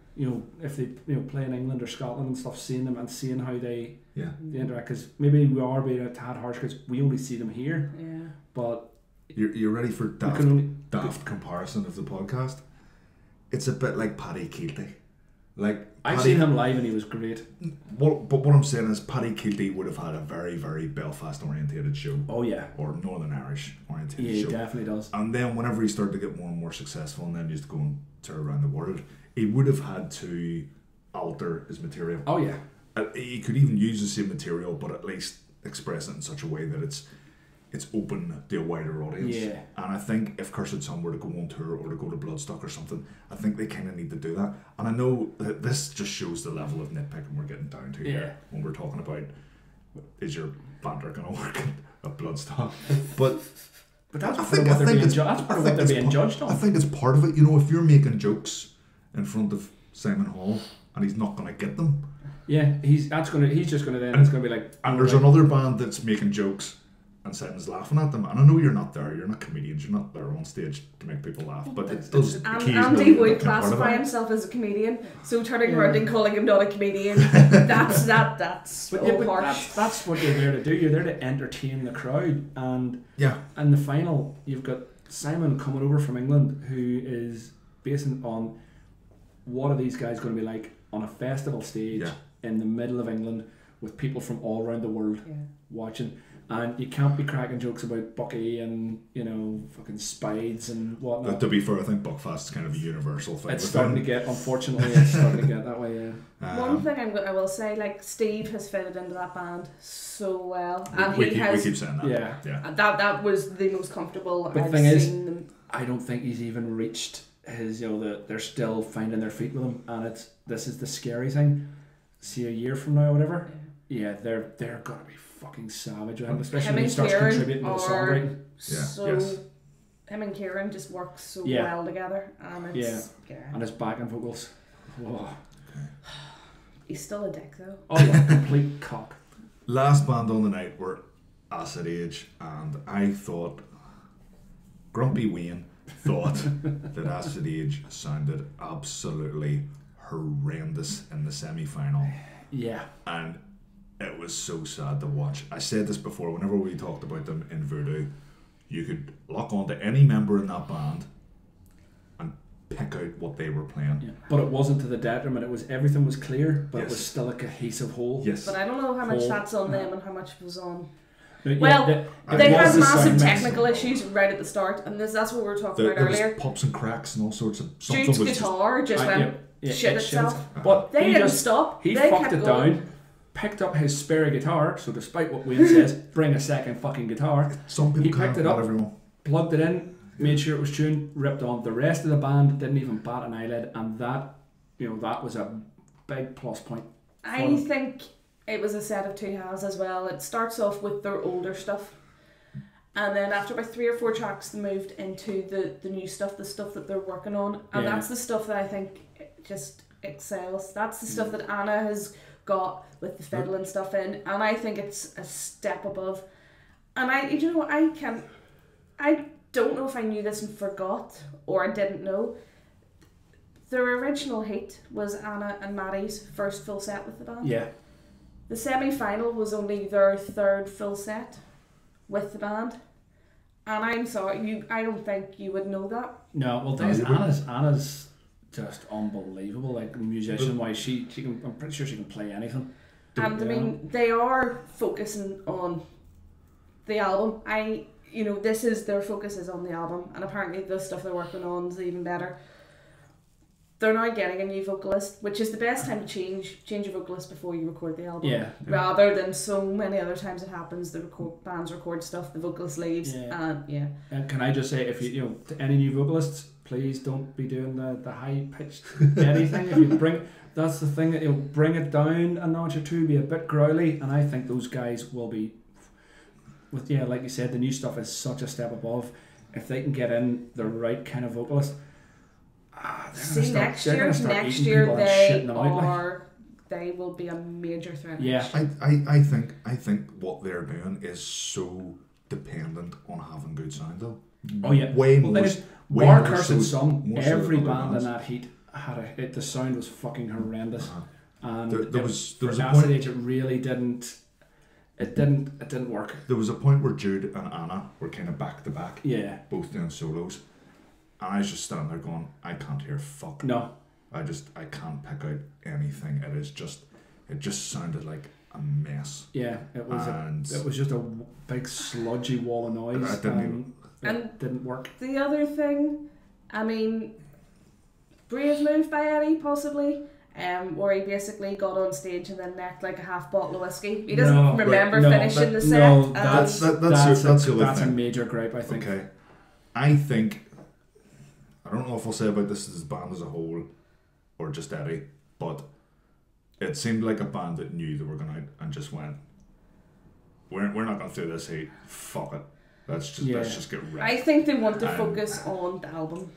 If they play in England or Scotland and stuff, seeing them and seeing how they interact, because maybe we are being a tad harsh because we only see them here. Yeah. But you're ready for daft comparison of the podcast? It's a bit like Paddy Keelty. I've seen him live and he was great. But what I'm saying is Paddy Keelty would have had a very, very Belfast orientated show. Oh yeah. Or Northern Irish orientated show. Yeah, he definitely does. And then whenever he started to get more and more successful and then used to go and tour around the world, he would have had to alter his material. Oh yeah. He could even use the same material, but at least express it in such a way that it's open to a wider audience. Yeah. And I think if Cursed Son were to go on tour or to go to Bloodstock or something, I think they kind of need to do that. And I know that this just shows the level of nitpicking we're getting down to here when we're talking about, is your banter going to work at Bloodstock? But that's part of what they're being judged on. I think it's part of it. If you're making jokes in front of Simon Hall and he's not going to get them. Yeah, he's just going to then it's going to be like. And there's another band that's making jokes and Simon's laughing at them. And I know you're not there. You're not comedians. You're not there on stage to make people laugh. But it does. Andy would classify himself as a comedian. So turning around and calling him not a comedian, that's harsh. That's what you're there to do. You're there to entertain the crowd. And in the final, you've got Simon coming over from England, who is basing on what are these guys going to be like on a festival stage in the middle of England with people from all around the world watching. And you can't be cracking jokes about Bucky and fucking Spides and whatnot. To be fair, I think Buckfast is kind of a universal thing. Unfortunately, it's starting to get that way. Yeah. One thing I will say, Steve has fitted into that band so well, and we keep saying that. Yeah. That was the most comfortable I've seen them. I don't think he's even reached his. They're still finding their feet with him, and this is the scary thing. See, a year from now, or whatever. Yeah, they're gonna be fucking savage with him, especially when he starts contributing to the songwriting. Him and Kieran just work so well together, and it's and his backing vocals. Whoa. He's still a dick though. Oh yeah, complete cock. Last band on the night were Acid Age, and I thought Grumpy Wayne thought that Acid Age sounded absolutely horrendous in the semi-final. Yeah. And it was so sad to watch. I said this before, whenever we talked about them in Voodoo, you could lock on to any member in that band and pick out what they were playing. Yeah. But it wasn't to the detriment. It was everything was clear, but Yes. it was still a cohesive whole. Yes. But I don't know how much Whole- that's on them and how much was on. Yeah, Well, it They was had the massive sound mix. technical issues right at the start, and that's what we were talking about There was earlier. pops and cracks and all sorts of something Dude's was just, guitar just went shit it itself. But They he didn't just stop. he They fucked kept it going. down, picked up his spare guitar. So despite what Wayne says, bring a second fucking guitar. some people He can't, picked it not up. everyone. Plugged it in, made sure it was tuned, ripped on. The rest of the band didn't even bat an eyelid, and that was a big plus point. I think it was a set of two halves as well. It starts off with their older stuff, and then after about 3 or 4 tracks, they moved into the new stuff, the stuff that they're working on, and that's the stuff that I think just excels. That's the stuff that Anna has got with the fiddle and stuff in, and I think it's a step above. And I don't know if I knew this and forgot, or I didn't know. Their original heat was Anna and Maddie's first full set with the band. Yeah. The semi-final was only their third full set with the band. And I'm sorry, I don't think you would know that. No, well, No, you wouldn't. Anna's just unbelievable. Like musician wise, she can. I'm pretty sure she can play anything. And I mean, they are focusing on the album. This is their focus is on the album, and apparently the stuff they're working on is even better. They're now getting a new vocalist, which is the best time to change your vocalist before you record the album. Yeah. Rather than so many other times it happens, bands record stuff, the vocalist leaves, and And can I just say, if you to any new vocalists, please don't be doing the high pitched anything. If you that's the thing that you'll bring it down a notch or two, be a bit growly, and I think those guys will be. Like you said, the new stuff is such a step above. If they can get in the right kind of vocalist. next year they will be a major threat. Yeah. I think what they're doing is so dependent on having good sound though. Oh yeah. Way well, more. Bar more Curse so- and Some, more so than every other band bands. in that heat had the sound was fucking horrendous. And There was for a acid point. age it really didn't work. There was a point where Jude and Anna were kind of back to back, Yeah. both doing solos, and I was just standing there going, I can't hear fuck. No. I can't pick out anything. It just sounded like a mess. Yeah, it was And just a big sludgy wall of noise. It didn't It didn't work. The other thing, I mean, brave move by Eddie possibly, where he basically got on stage and then necked like a half bottle of whiskey. He doesn't remember finishing the set. No, that's that's a thing. major gripe, I think. Okay, I think I don't know if I'll say about this as a band as a whole or just Eddie, but it seemed like a band that knew they were going out and just went, we're not going to do this heat. Fuck it. Let's just get wrecked. I think they want to focus on the album,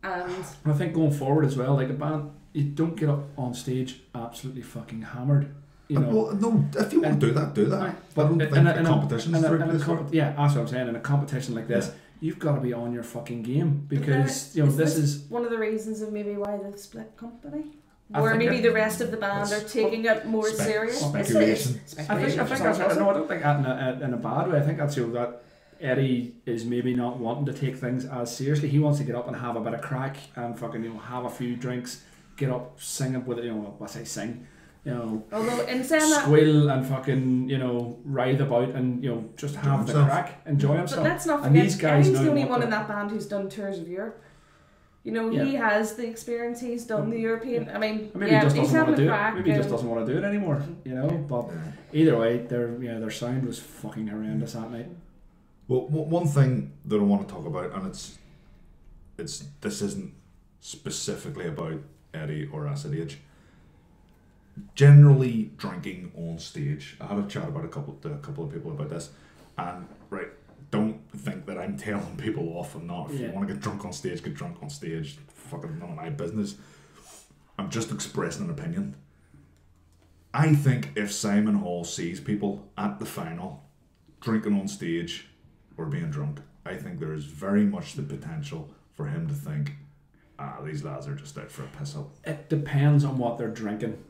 and I think going forward as well, like a band, you don't get up on stage absolutely fucking hammered. You know. Well, no, if you want to do that, do that. Right. But I don't think a competition is the right place for it. Yeah, that's what I'm saying. In a competition like this, you've got to be on your fucking game because this is one of the reasons of maybe why they've split company. I Where think maybe the rest of the band are taking it more serious. Speculation. I think that's no, I don't think that in a bad way. I think that's that Eddie is maybe not wanting to take things as seriously. He wants to get up and have a bit of crack and fucking have a few drinks, get up singing with it. What I sing. Although in saying that, squeal and fucking writhe about and just have the crack, enjoy himself. But let's not And forget, these guys Eddie's know the only what one they're- in that band who's done tours of Europe. He has the experience. He's done the European. I mean, Maybe he just he's doesn't want having to a do it. crack. Maybe he just doesn't want to do it anymore. But either way, their sound was fucking horrendous that night. Well, one thing that I want to talk about, and this isn't specifically about Eddie or Acid Age. Generally, drinking on stage. I had a chat about a couple of people about this, and don't think that I'm telling people off and not. If you want to get drunk on stage, get drunk on stage. Fucking none of my business. I'm just expressing an opinion. I think if Simon Hall sees people at the final drinking on stage or being drunk, I think there is very much the potential for him to think, these lads are just out for a piss up. It depends on what they're drinking.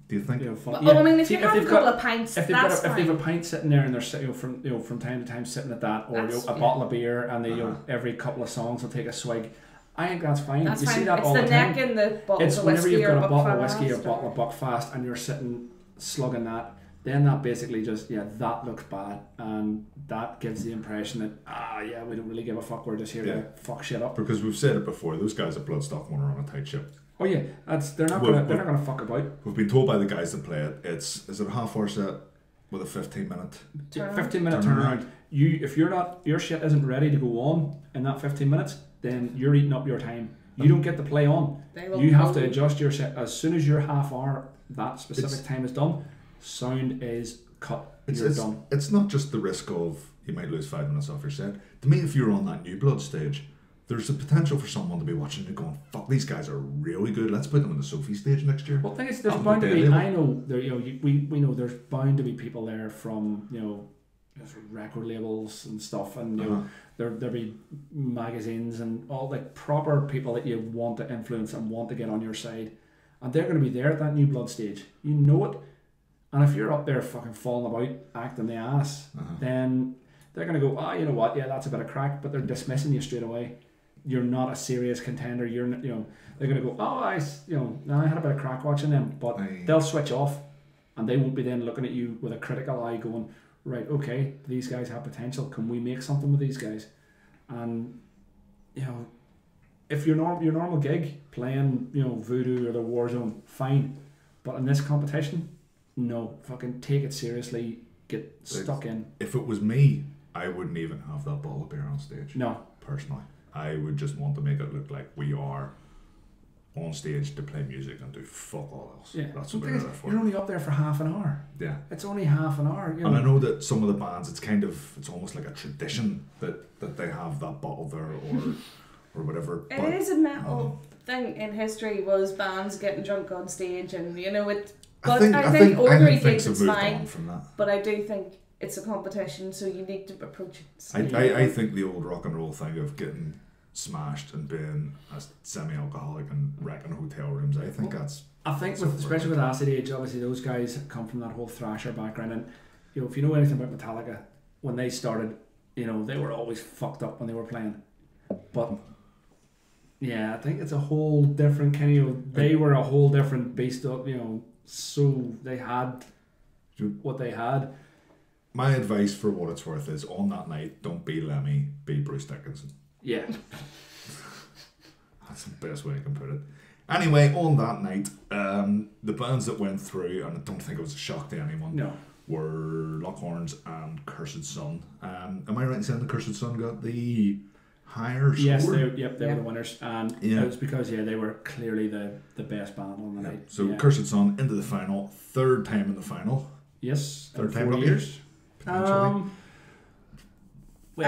Do you think? Fun. Well, I mean, if See, you have a they've couple got- of pints, if they've that's got a, if fine. they've a pint sitting there and they're from time to time sitting at that, or That's- a bottle of beer, and they every couple of songs will take a swig. I think that's fine. That's you fine. see that it's all the the neck time. and the bottle It's of whenever whiskey you've or got a bottle of whiskey or a Buckfast bottle of Buckfast and you're sitting slugging that, then that basically just that looks bad, and that gives the impression that we don't really give a fuck. We're just here to fuck shit up. Because we've said it before, those guys at Bloodstock want to run a tight ship. Oh yeah, they're not gonna fuck about. We've been told by the guys that play it. Is it a half-hour set with a 15-minute? 15-minute turnaround. If your shit isn't ready to go on in that 15 minutes, then you're eating up your time. You don't get to play on. You have to adjust your set as soon as your half hour that specific time is done. Sound is cut. You're done. It's not just the risk of you might lose 5 minutes off your set. To me, if you're on that New Blood stage, there's a potential for someone to be watching you going, "Fuck, these guys are really good. Let's put them on the Sophie stage next year." Well, the thing is, there's bound to be. I know there. We know there's bound to be people there from record labels and stuff, and there'll be magazines and all like proper people that you want to influence and want to get on your side, and they're going to be there at that New Blood stage. You know it, and if you're up there fucking falling about, acting the ass, then they're going to go, you know what? Yeah, that's a bit of crack, but they're dismissing you straight away. You're not a serious contender. You're not, they're going to go, I had a bit of crack watching them, but they'll switch off, and they won't be then looking at you with a critical eye, going, right, okay, these guys have potential. Can we make something with these guys? And if your normal gig playing, Voodoo or the Warzone, fine, but in this competition, no, fucking take it seriously. Get stuck in. If it was me, I wouldn't even have that bottle of beer on stage. No, personally, I would just want to make it look like we are on stage to play music and do fuck all else. Yeah, that's what we're there for. You're only up there for half an hour. Yeah, it's only half an hour. And I know that some of the bands, it's almost like a tradition that they have that bottle there or whatever. It is a metal thing in history, was bands getting drunk on stage, and it. But I think ordinary gigs it's fine. But I do think it's a competition, so you need to approach it. I think the old rock and roll thing of getting smashed and being a semi-alcoholic and wrecking hotel rooms, I think especially with Acid Age, obviously those guys come from that whole thrasher background, and if you know anything about Metallica, when they started, they were always fucked up when they were playing. But yeah, I think it's a whole different kind of. They were a whole different beast of so they had what they had. My advice, for what it's worth, is on that night, don't be Lemmy, be Bruce Dickinson. Yeah. That's the best way I can put it. Anyway, on that night, the bands that went through, and I don't think it was a shock to anyone, were Lockhorns and Cursed Sun. Am I right in saying the Cursed Sun got the higher score? Yes, they were the winners, and it was because they were clearly the best band on the night. So Cursed Sun into the final, third time in the final. Yes, third time 4 years. I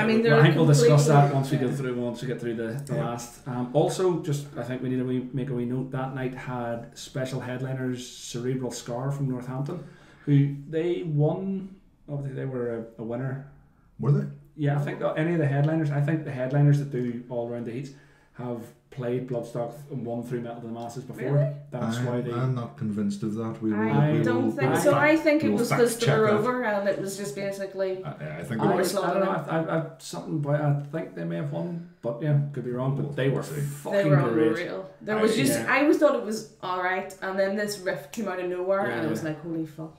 think we'll discuss that once we get through the last. Also, just I think we need to make a wee note. That night had special headliners Cerebral Scar from Northampton, who they won. Obviously, they were a winner. Were they? Yeah, I think any of the headliners. I think the headliners that do all around the heats have played Bloodstock and won through Metal to the Masses before. Really? That's why they. I'm not convinced of that. I don't think so. I think it was because they were over, and it was just basically. I think I don't know. I've something about. I think they may have won, but yeah, could be wrong. But they were fucking great. Unreal. There was I always thought it was all right, and then this riff came out of nowhere, and it was like, holy fuck.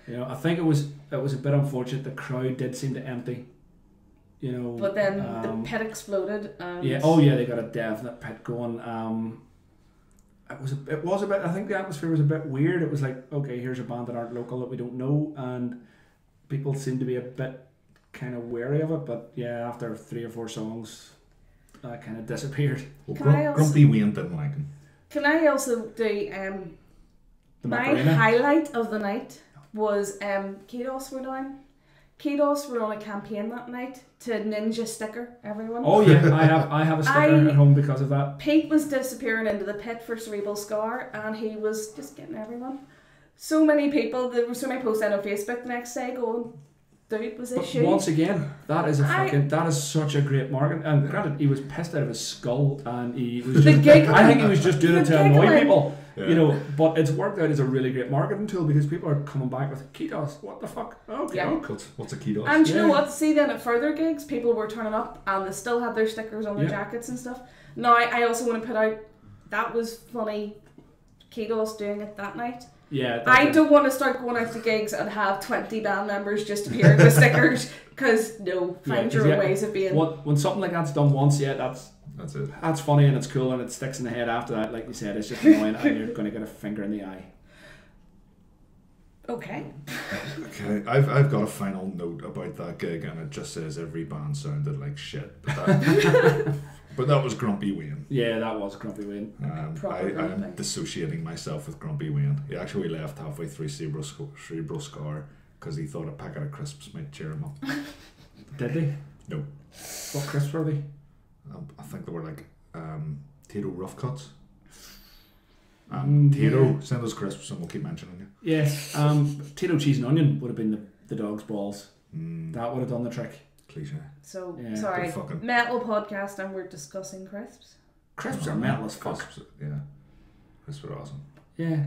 I think it was a bit unfortunate. The crowd did seem to empty. But then the pit exploded. And they got a definite pit going. It was a bit. I think the atmosphere was a bit weird. It was like, okay, here's a band that aren't local that we don't know, and people seem to be a bit kind of wary of it. But yeah, after 3 or 4 songs, that kind of disappeared. Well, Grumpy Wayne didn't like him. Can I also do my highlight of the night was Kedos were down. Kedos were on a campaign that night to ninja sticker everyone. Oh yeah, I have a sticker at home because of that. Pete was disappearing into the pit for Cerebral Scar, and he was just getting everyone. So many people. There were so many posts out on Facebook the next day going, "Dude, was this you?" Once again, that is such a great market. And granted, he was pissed out of his skull, and he was. I think he was just doing it to annoy people. You know, but it's worked out as a really great marketing tool because people are coming back with Kitos. What the fuck? Okay. Yeah. What's a keto? And you know what? See, then at further gigs, people were turning up and they still had their stickers on their jackets and stuff. Now, I also want to put out, that was funny, Kitos doing it that night. Yeah. I don't want to start going out to gigs and have 20 band members just appearing with stickers, because find your own ways of being. When something like that's done once, that's it. That's funny and it's cool and it sticks in the head after that. Like you said, it's just annoying and you're going to get a finger in the eye. Okay. Okay, I've got a final note about that gig, and it just says every band sounded like shit. But that was Grumpy Wayne. Yeah, that was Grumpy Wayne. I'm dissociating myself with Grumpy Wayne. He actually left halfway through Cerebral Scar because he thought a packet of crisps might cheer him up. Did they? No. What crisps were they? I think they were like Tito Rough Cuts. Tito, send us crisps and we'll keep mentioning you. Yes, Tito Cheese and Onion would have been the dog's balls. That would have done the trick. Cliche. So, Yeah. sorry, metal podcast and we're discussing crisps. Crisps are metal as fuck. Crisps, yeah. Crisps are awesome. Yeah.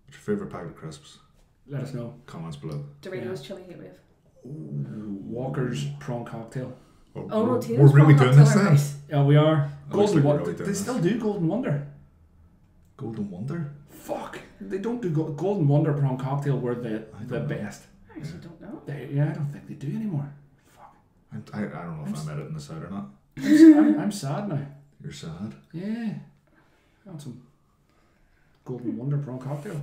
What's your favourite packet of crisps? Let us know. Comments below. Doritos Chili Heatwave. Walker's prawn cocktail. Oh no, we're Tito's really prawn doing this cocktail are then? nice. Yeah, we are. Golden Wonder. Wonder. They still do Golden Wonder. Golden Wonder? Fuck. They don't do Golden Wonder prawn cocktail were the best. I actually don't know. I don't think they do anymore. Fuck. I don't know if I'm editing this out or not. I'm sad now. You're sad? Yeah. I want some Golden Wonder prawn cocktail.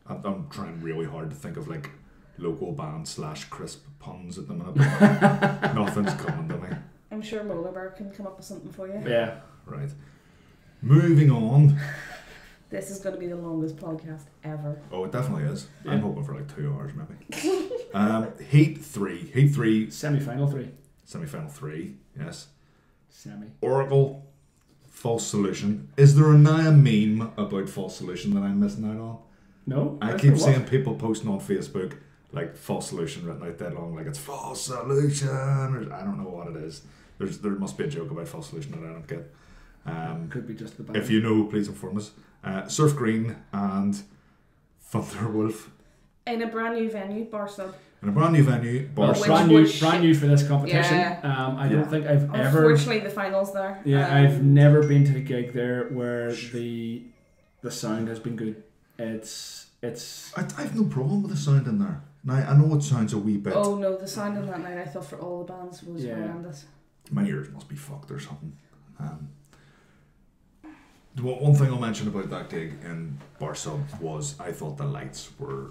I'm trying really hard to think of like local band / crisp puns at the minute. But nothing's coming to me. I'm sure Molarberg can come up with something for you. Yeah. Right. Moving on. This is going to be the longest podcast ever. Oh, it definitely is. Yeah. I'm hoping for like 2 hours maybe. Heat 3. Semi-final 3. Semi-final 3, yes. Semi. Oracle, False Solution. Is there now a meme about False Solution that I'm missing out on? No. I keep seeing people posting on Facebook like False Solution written out dead long, like it's False Solution, or I don't know what it is. There must be a joke about False Solution that I don't get. Could be just the band. If you know, please inform us. Surf Green and Thunderwolf. In a brand new venue, Bar Sub. In a brand new venue, Bar Which Sub. brand new for this competition. Yeah. I don't think I've ever. Unfortunately, the finals there. Yeah, I've never been to a gig there where the sound has been good. It's. I have no problem with the sound in there. Now I know it sounds a wee bit. Oh no, the sound on that night I thought for all the bands was horrendous. My ears must be fucked or something. The one thing I'll mention about that gig in Bar Sub was I thought the lights were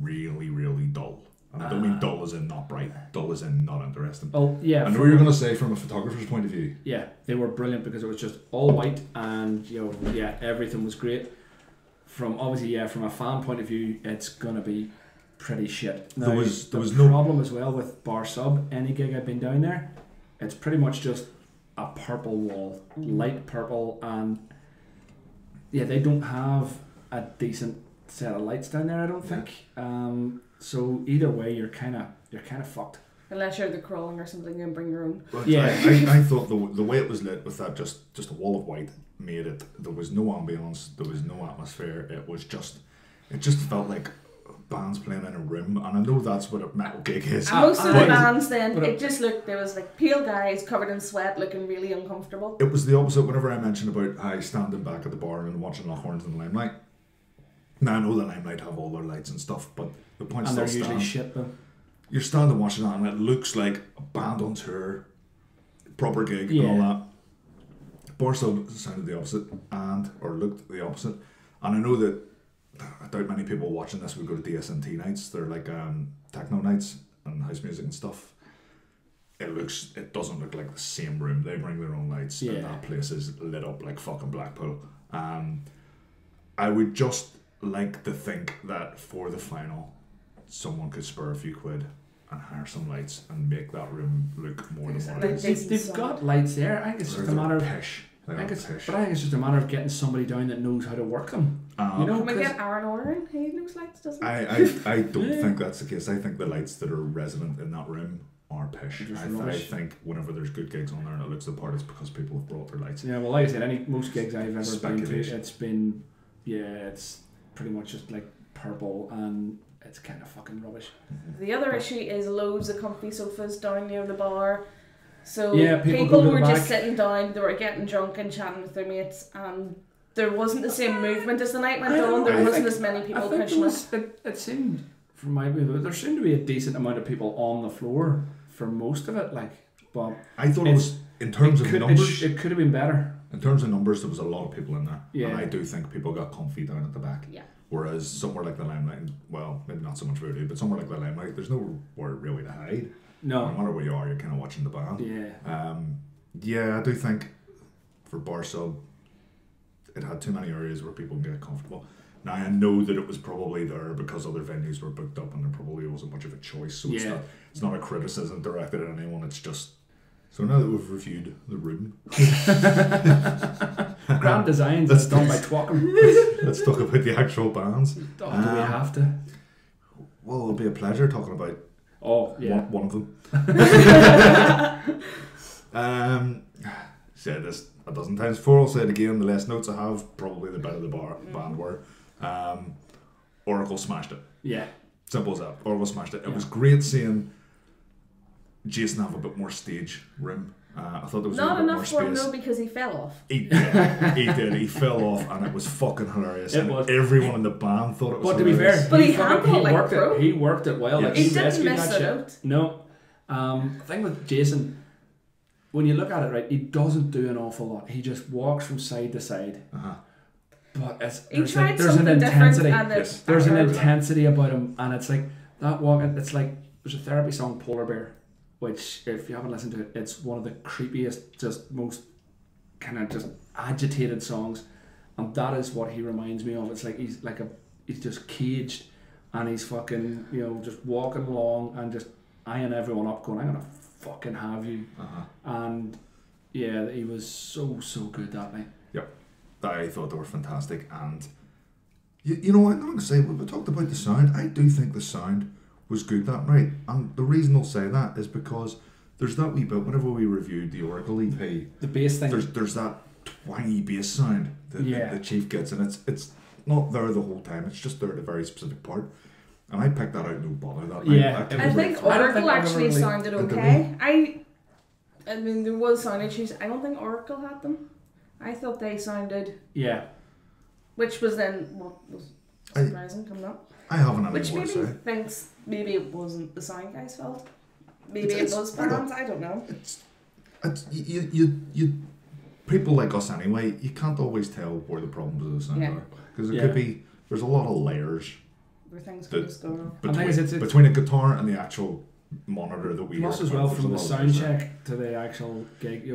really, really dull. And I don't mean dull as in not bright, dull as in not interesting. Oh yeah. I know you're going to say from a photographer's point of view. Yeah, they were brilliant because it was just all white and everything was great. From a fan point of view, it's gonna be pretty shit. Now, there was no problem as well with Bar Sub. Any gig I've been down there, it's pretty much just a purple wall, light purple, and they don't have a decent set of lights down there. I don't think. So either way, you're kind of fucked. Unless you're the crawling or something and bring your own. But yeah, I thought the way it was lit with that just a wall of white made it. There was no ambience. There was no atmosphere. It just felt like bands playing in a room, and I know that's what a metal gig is. Most of the bands then, it just looked, there was like pale guys covered in sweat looking really uncomfortable. It was the opposite whenever I mentioned about how standing back at the bar and watching Longhorns in the Limelight. Now I know the Limelight have all their lights and stuff, but the point and still they're usually stands. shit though. You're standing watching that and it looks like a band on tour, proper gig and all that. Bar Sub sounded the opposite or looked the opposite. And I know that I doubt many people watching this would go to DSNT nights. They're like techno nights and house music and stuff. It doesn't look like the same room. They bring their own lights and that place is lit up like fucking Blackpool. I would just like to think that for the final someone could spur a few quid and hire some lights and make that room look more than what it is. They've got lights there. I think it's just a matter of pish. But I think it's just a matter of getting somebody down that knows how to work them. Can we get Aaron Oren? He knows lights, doesn't he? I don't think that's the case. I think the lights that are resident in that room are pish. Just I rubbish. think whenever there's good gigs on there and it looks the part, it's because people have brought their lights. Yeah, well, like I said, most gigs I've ever been to, Speculation. it's been, it's pretty much just like purple and it's kind of fucking rubbish. The other issue is loads of comfy sofas down near the bar. So Yeah, people people go to the were just back. sitting down, they were getting drunk and chatting with their mates, and there wasn't the same movement as the night went on. There wasn't as many people pushing it. It seemed, from my view, there seemed to be a decent amount of people on the floor for most of it. Like, but I thought it was, in terms of numbers, it could have been better. in terms of numbers, there was a lot of people in there. Yeah. And I do think people got comfy down at the back. Yeah. Whereas somewhere like the Limelight, well, maybe not so much Voodoo, but somewhere like the Limelight, there's nowhere really to hide. No No. matter where you are, you're kind of watching the band. Yeah. Yeah, I do think for Bar Sub, it had too many areas where people can get comfortable. Now, I know that it was probably there because other venues were booked up and there probably wasn't much of a choice, so it's not a criticism directed at anyone, it's just... So now that we've reviewed the room... Grand designs, it's done by TWKOM. Let's talk about the actual bands. Do we have to? Well, it'll be a pleasure talking about Oh, yeah. one of them. Said this a dozen times before, I'll say it again, the less notes I have, probably the better the band were. Oracle smashed it. Yeah. Simple as that. Oracle smashed it. It was great seeing Jason have a bit more stage room. I thought there was Not a bit more enough for him space. though, because he fell off. He did. He fell off, and it was fucking hilarious. It and was. everyone in the band thought it was. But to be hilarious. fair, But he fucking- handled like worked pro. it. He worked it well. Yes. Like, He didn't rescued miss that it shit. out. No. The thing with Jason, when you look at it, right, he doesn't do an awful lot. He just walks from side to side. Uh-huh. But He there's tried an something different, intensity. and Yes. There's an backfired. intensity about him, and it's like that walk. It's like there's a therapy song, Polar Bear, which if you haven't listened to it, it's one of the creepiest, just most kind of just agitated songs, and that is what he reminds me of. It's like he's just caged, and he's fucking just walking along and just eyeing everyone up, going, "I'm gonna fucking have you." Uh-huh. And yeah, he was so good that night. I thought they were fantastic, and you know what, I'm going to say, we talked about the sound. I do think the sound was good that night, and the reason I'll say that is because there's that wee bit, whenever we reviewed the Oracle EP, The bass thing. there's that twangy bass sound that the Chief gets, and it's not there the whole time, it's just there at a very specific part, and I picked that out no bother that night. Yeah. That came I right think from- I don't think Oracle I've ever actually really- sounded Did okay. I mean, there was sound issues. I don't think Oracle had them. I thought they sounded, Yeah. which was then what was surprising coming up. I haven't any Which more maybe to say. thinks maybe it wasn't the sound guy's fault. Maybe It's- it was I don't- bands. I don't know. It's you people like us anyway, you can't always tell where the problems of the sound Yeah. are, because it Yeah. could be, there's a lot of layers Where things The- could just go wrong. I think it's- between a guitar and the actual monitor that we Plus hear as well there's a from the lot of sound layers there. check to the actual gig,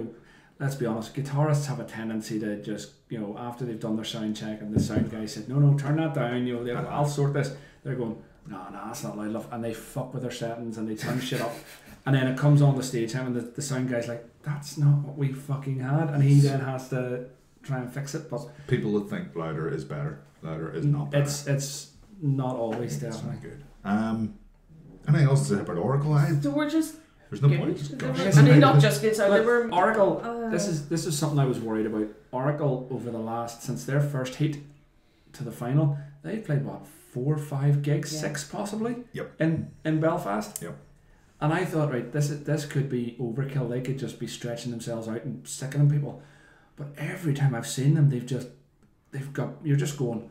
let's be honest, guitarists have a tendency to just, after they've done their sound check and the sound guy said, no, turn that down, I'll sort this. They're going, no, that's not loud enough, and they fuck with their settings and they turn shit up, and then it comes on the stage time and the sound guy's like, that's not what we fucking had, and he then has to try and fix it. But People that think louder is better, louder is not better. it's not always It's not definitely. good. Anything else to say about Oracle? So we're just. There's no good. point. Just They gosh. were- I mean, not just good. So they But were. Oracle, this is something I was worried about. Oracle over the last, since their first heat to the final, they've played what, 4 or 5 gigs, Yeah. 6 possibly. Yep. In Belfast. Yep. And I thought, right, this could be overkill. They could just be stretching themselves out and sickening people. But every time I've seen them, you're just going,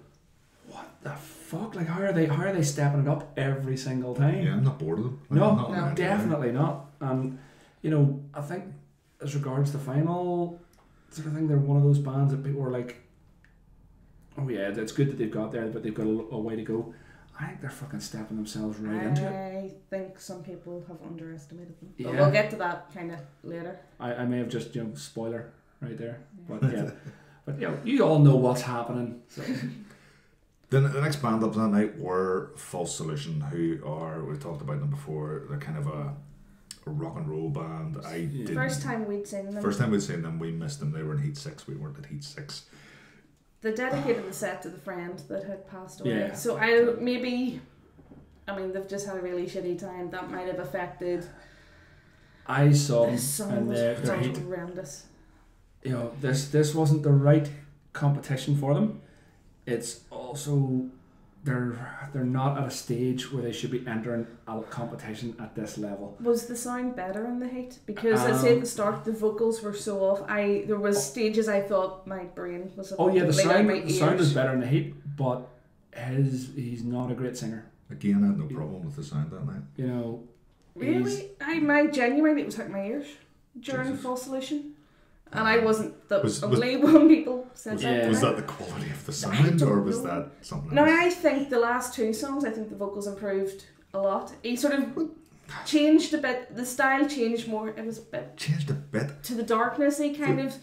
what the fuck? Like, how are they stepping it up every single time? Yeah, I'm not bored of them. No, I'm not no, in any way. Definitely not. And I think as regards the final sort of thing, they're one of those bands that people were like, oh yeah, it's good that they've got there, but they've got a way to go. I think they're fucking stepping themselves right into it. I think some people have underestimated them. But Yeah. we'll get to that kind of later. I may have just spoiler right there, but yeah, but you all know what's happening. So. Then the next band up that night were False Solution, who are, we've talked about them before, they're kind of a rock and roll band. First time we'd seen them. First time we'd seen them, we missed them. They were in Heat 6, we weren't at Heat 6. They dedicated the set to the friend that had passed away. Yeah. So they've just had a really shitty time. That might have affected I saw them This song and was their heat. horrendous. You know, this wasn't the right competition for them. It's also they're not at a stage where they should be entering a competition at this level. Was the sound better in the heat? Because I say at the start the vocals were so off. There was stages I thought my brain was. Oh yeah, the sound ears. was better in the heat, but he's not a great singer. Again, I had no problem with the sound that night. You know, Really, my genuinely it was hurting my ears during Jesus. Full Solution, and I wasn't the Was- only one people said Yeah. that. Was to me. that the quality of the I sound, don't or was know. that something No, else? I think the last two songs, I think the vocals improved a lot. He sort of changed a bit. The style changed more. It was a bit Changed a bit. to the darknessy kind of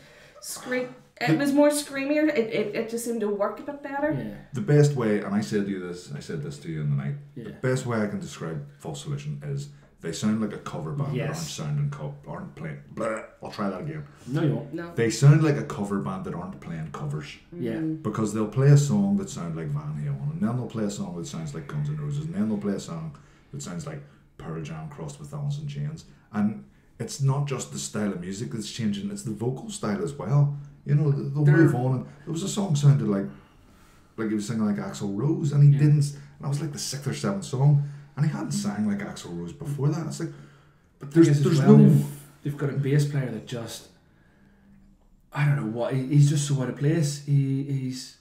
scream. It was more screamier. It just seemed to work a bit better. yeah, The best way, and I said this to you in the night, yeah. the best way I can describe Full Solution is they sound like a cover band Yes. that aren't playing. Blah, I'll try that again. No, you won't. No. They sound like a cover band that aren't playing covers. Yeah, Because they'll play a song that sounds like Van Halen, and then they'll play a song that sounds like Guns N' Roses, and then they'll play a song that sounds like Pearl Jam crossed with Alice in Chains. And it's not just the style of music that's changing, it's the vocal style as well. You know, they'll move on. And there was a song sounded like he was singing like Axl Rose, and he didn't. And I was like the 6th or 7th song, and he hadn't sang like Axl Rose before that. It's like, but there's they've got a bass player that just, I don't know what, he's just so out of place. He's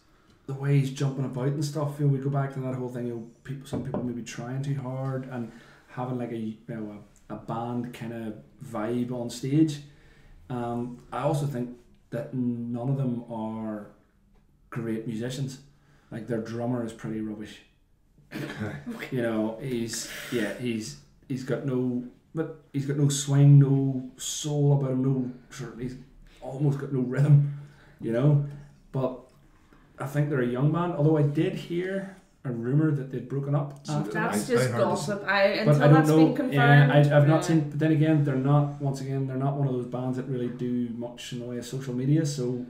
the way he's jumping about and stuff. You know, we go back to that whole thing. You know, some people maybe trying too hard and having like a band kind of vibe on stage. I also think that none of them are great musicians. Like their drummer is pretty rubbish. You know, he's got no swing, no soul about him, he's almost got no rhythm, you know. But I think they're a young band. Although I did hear a rumor that they'd broken up after. That's I just heard gossip. But I don't That's know. been confirmed. Yeah, I've not seen. But then again, they're not one of those bands that really do much in the way of social media. So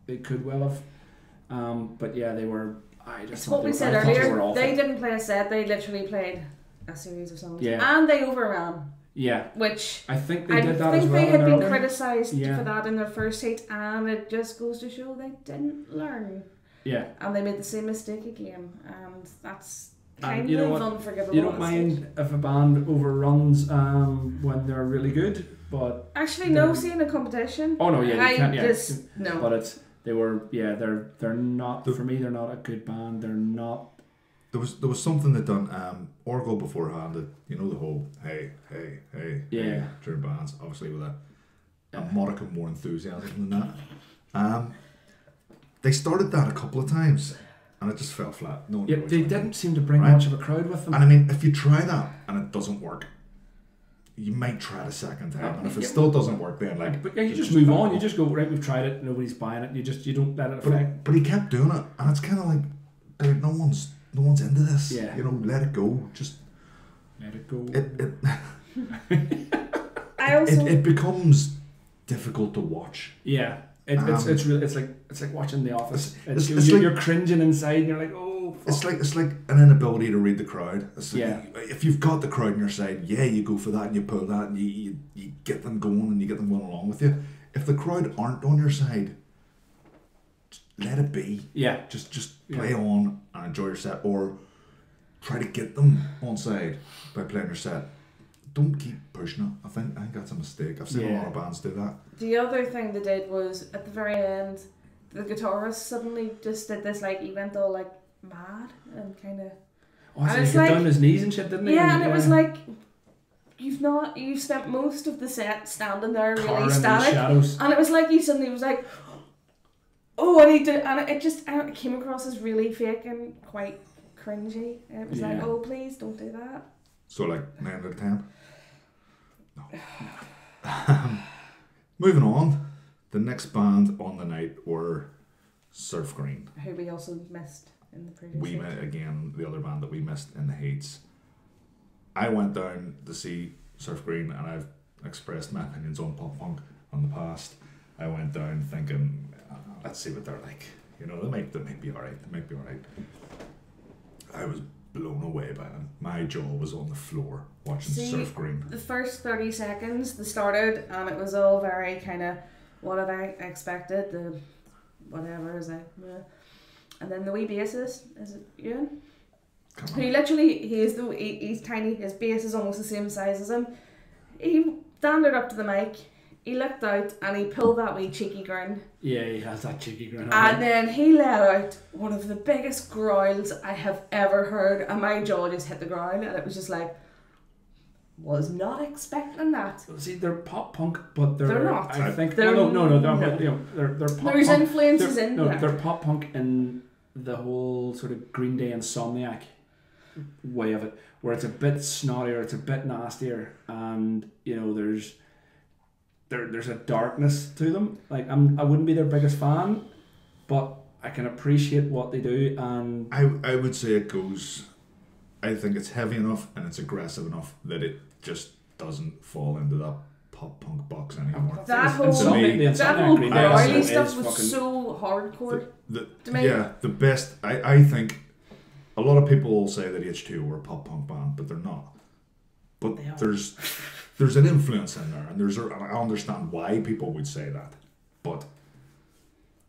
they could well have. But yeah, they were. I just It's thought what we they said were, I thought they were earlier. awful. They didn't play a set. They literally played a series of songs. Yeah. And they overran, Yeah, which I think they I did that think as well. they had in their been other- criticised Yeah. for that in their first heat, and it just goes to show they didn't learn. Yeah, And they made the same mistake again, and that's And kind you know of what? unforgivable. you don't at mind stage. if a band overruns when they're really good, but Actually, no, they're- seeing a competition. oh no, yeah, you I can't. Yeah, just no. but they're not for me. They're not a good band. They're not. There was something that done Oracle beforehand that, you know, the whole hey Yeah. during bands, obviously with a modicum more enthusiasm than that. They started that a couple of times and it just fell flat. No one Yeah, knew they which one. didn't seem to bring Right. much of a crowd with them. And I mean, if you try that and it doesn't work, you might try it a second time, and if it still doesn't work, then like. But yeah, you just move on. You just go right. We've tried it. Nobody's buying it. You don't let it affect. But he kept doing it, and it's kind of like, dude, no one's into this. Yeah. You know, let it go. Just Let it go. I also it becomes difficult to watch. Yeah, it's really it's like watching The Office. It's You're cringing inside, and you're like, oh. Fuck. It's like an inability to read the crowd. It's like, Yeah. if you've got the crowd on your side, yeah, you go for that and you pull that and you get them going and you get them going along with you. If the crowd aren't on your side, just let it be. Yeah. Just play on and enjoy your set, or try to get them on side by playing your set. Don't keep pushing it. I think that's a mistake. I've seen a lot of bands do that. the other thing they did was at the very end, the guitarist suddenly just did this like he went all like mad and kind of. Oh, so And he it's got like- down on his knees and shit, didn't he? Yeah, and it was like you've spent most of the set standing there Cowering in really the static, shadows. and it was like he suddenly was like, oh, and he did, and it came across as really fake and quite cringy. And it was like, Yeah. oh, please don't do that. So like 9 out of 10. No. Moving on, the next band on the night were Surf Green. Who we also missed in the previous. We week. met again, the other band that we missed in the Heats. I went down to see Surf Green, and I've expressed my opinions on pop punk in the past. I went down thinking, let's see what they're like. You know, they might be alright. They might be alright. I was blown away by them. My jaw was on the floor watching See, Surf Green. The first 30 seconds, they started, and it was all very kind of what have I expected, the whatever is it, and then the wee bassist, is it Ewan? Who literally, he's tiny, his bass is almost the same size as him. He standed up to the mic, he looked out, and he pulled that wee cheeky grin. Yeah, he has that cheeky grin. And then he let out one of the biggest growls I have ever heard, and my jaw just hit the ground, and it was just like, was not expecting that. See, they're pop punk, but they're not. I think They're no. no. They're pop There's punk. influences in there. They're pop punk in the whole sort of Green Day Insomniac way of it, where it's a bit snottier, it's a bit nastier, and you know there's a darkness to them. Like I wouldn't be their biggest fan, but I can appreciate what they do, and I would say it goes. I think it's heavy enough and it's aggressive enough that it just doesn't fall into that pop punk box anymore. That whole Green Day Riley stuff is was fucking so hardcore. To me. Yeah, the best. I think a lot of people will say that H2O were a pop punk band, but they're not. But there's an influence in there, and I understand why people would say that, but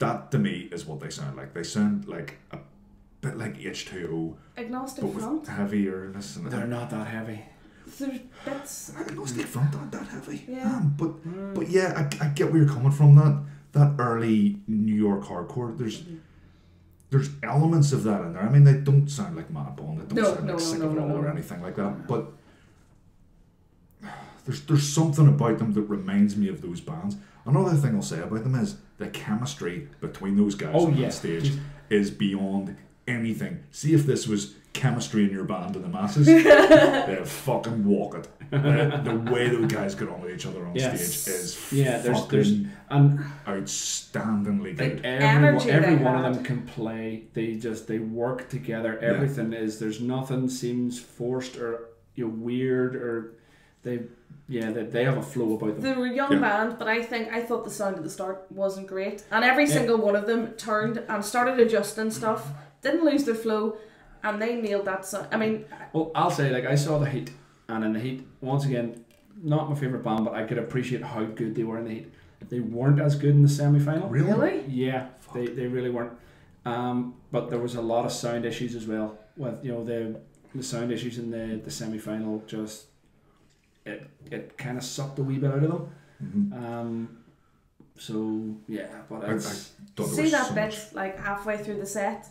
that to me is what they sound like. They sound like a bit like H2O, Agnostic but Front. with heavierness. And they're not that heavy. There's bits. Agnostic Front aren't that heavy. Yeah. But yeah, I get where you're coming from. That early New York hardcore. There's elements of that in there. I mean, they don't sound like Madball. They don't sound like Sick of It All or anything like that. But there's something about them that reminds me of those bands. Another thing I'll say about them is the chemistry between those guys on that stage is beyond anything. See if this was chemistry in your band to the masses, they'd fucking walk it. The way those guys get on with each other on stage is fucking outstandingly good. Every one of them can play. They work together. Everything is, there's nothing seems forced or weird, or they have a flow about them. They were a young band, but I thought the sound at the start wasn't great, and every single one of them turned and started adjusting stuff, didn't lose their flow, and they nailed that sound. I mean, well, I'll say, like, I saw the Heat, and in the Heat, once again, not my favourite band, but I could appreciate how good they were in the Heat. They weren't as good in the semi-final. Really? Yeah, they really weren't. But there was a lot of sound issues as well with the sound issues in the semi-final. Just it kind of sucked a wee bit out of them. Mm-hmm. So yeah, but it's see that bit like halfway through the set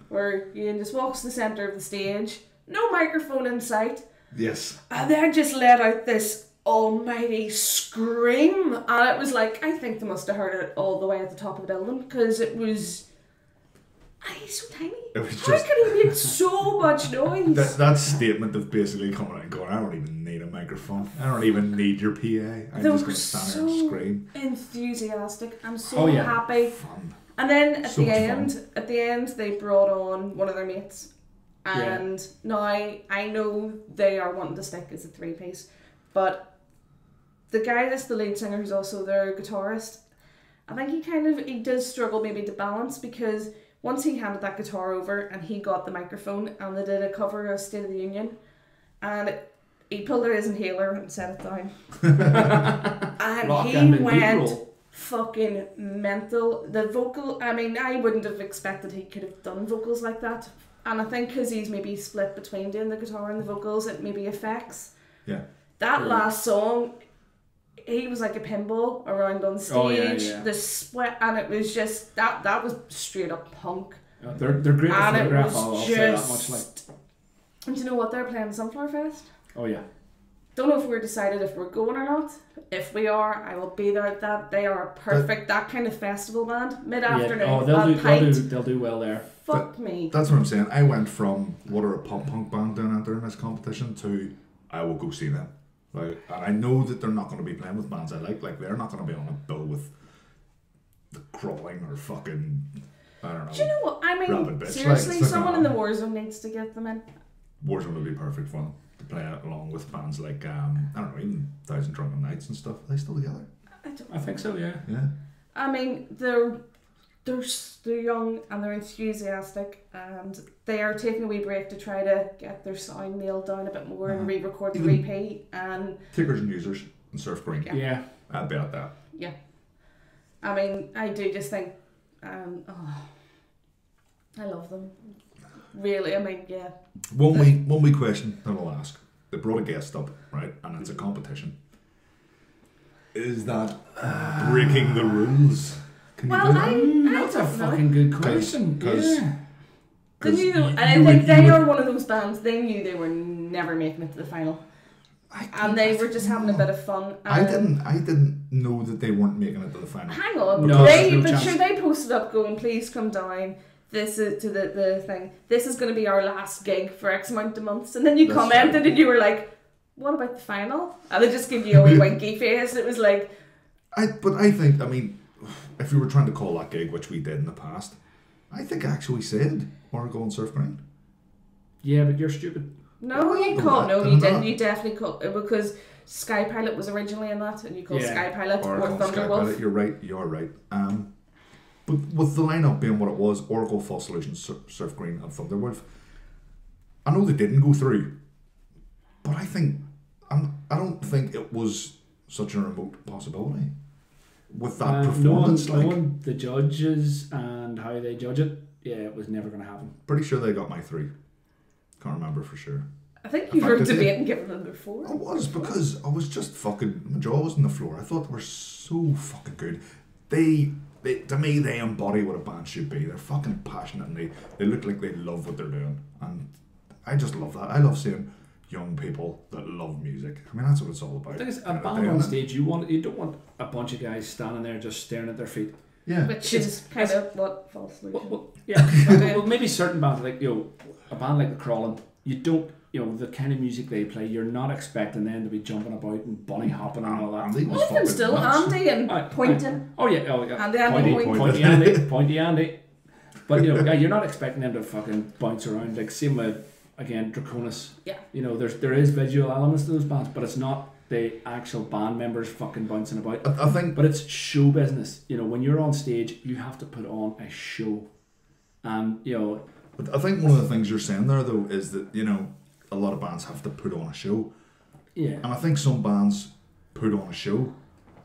where Ian just walks to the centre of the stage, no microphone in sight. Yes. And then just let out this almighty scream, and it was like, I think they must have heard it all the way at the top of the building, because it was. He's so tiny. How could he make so much noise? That statement of basically coming out and going, I don't even need a microphone. I don't even need your PA. I'm just going to stand here and scream. Enthusiastic. I'm so happy. Fun. And then at the end, they brought on one of their mates. And now I know they are wanting to stick as a three-piece, but the guy that's the lead singer, who's also their guitarist, I think he does struggle maybe to balance, because once he handed that guitar over and he got the microphone and they did a cover of State of the Union, and he pulled out his inhaler and set it down. And he went fucking mental. The vocal, I mean, I wouldn't have expected he could have done vocals like that. And I think because he's maybe split between doing the guitar and the vocals, it maybe affects. Yeah. That last song, he was like a pinball around on stage. The sweat, and it was just that was straight up punk. They're great to photograph. I'll say that much. And do you know what, they're playing Sunflower Fest? Oh yeah. Don't know if we're decided if we're going or not. If we are, I will be there. That they are a perfect that kind of festival band. Mid-afternoon. Yeah. Oh, they'll do well there. Fuck me. That's what I'm saying. I went from what are a pop punk band doing out there in this competition to I will go see them. Right? And I know that they're not going to be playing with bands I like. Like, they're not going to be on a bill with the Crawling or fucking, I don't know. Do you know what? I mean, seriously, someone in the Warzone needs to get them in. Warzone would be perfect for them to play along with bands like, I don't know, even Thousand Drunken Nights and stuff. Are they still together? I think so, yeah. Yeah. I mean, they're they're young and they're enthusiastic, and they are taking a wee break to try to get their sound nailed down a bit more and re-record the repeat. And Takers and Users and Surf Green. Yeah. I'd bet that. yeah, I mean, I do just think, I love them. Really, I mean, yeah. One wee question that I'll ask. They brought a guest up, right? And it's a competition. Is that breaking the rules? Can you do that? That's a don't know. fucking good question. 'Cause- Yeah. They knew, and I you think would- they you are would- one of those bands. They knew they were never making it to the final, and they were just having a bit of fun. I didn't know that they weren't making it to the final. Hang on, No, they there's no but chance. sure they posted up going, please come down. This is to the thing. This is going to be our last gig for X amount of months, and then you That's commented right. and you were like, "What about the final?" And they just give you a wee winky face. It was like, But I think, I mean, if we were trying to call that gig, which we did in the past, I think I actually said Oracle and Surf Green. Yeah, but you're stupid. "No, you No, called. No, did you I didn't. not? You definitely called because Sky Pilot was originally in that, and you called Yeah. Sky Pilot or Oracle and Sky Thunderwolf." Pilot, you're right, you're right. But with the lineup being what it was, Oracle, Fall Solutions, Surf Green and Thunderwolf, I know they didn't go through, but I don't think it was such a remote possibility. With that performance, knowing the judges and how they judge it, yeah, it was never going to happen. pretty sure they got my 3. Can't remember for sure. I think you In were fact, I did. debating giving them their 4. I was, because I was just fucking, my jaw was on the floor. I thought they were so fucking good. They to me, they embody what a band should be. They're fucking passionate and they look like they love what they're doing. And I just love that. I love seeing young people that love music. I mean, that's what it's all about. The thing is, a At the band end on of it. stage, you don't want a bunch of guys standing there just staring at their feet. Yeah. Which is kind of what False Solution. Well, yeah. Well, maybe certain bands, like, a band like the Crawling, you don't, the kind of music they play, you're not expecting them to be jumping about and bunny hopping and all that. Andy was Well, even fucking still, nuts. Andy and pointing. Oh yeah, Andy pointy Andy, pointy Andy. But yeah, you're not expecting them to fucking bounce around. Like same with again Draconis. Yeah. There is visual elements to those bands, but it's not the actual band members fucking bouncing about. I think, But it's show business. When you're on stage, you have to put on a show, and but I think one of the things you're saying there though is that a lot of bands have to put on a show, yeah. and I think some bands put on a show,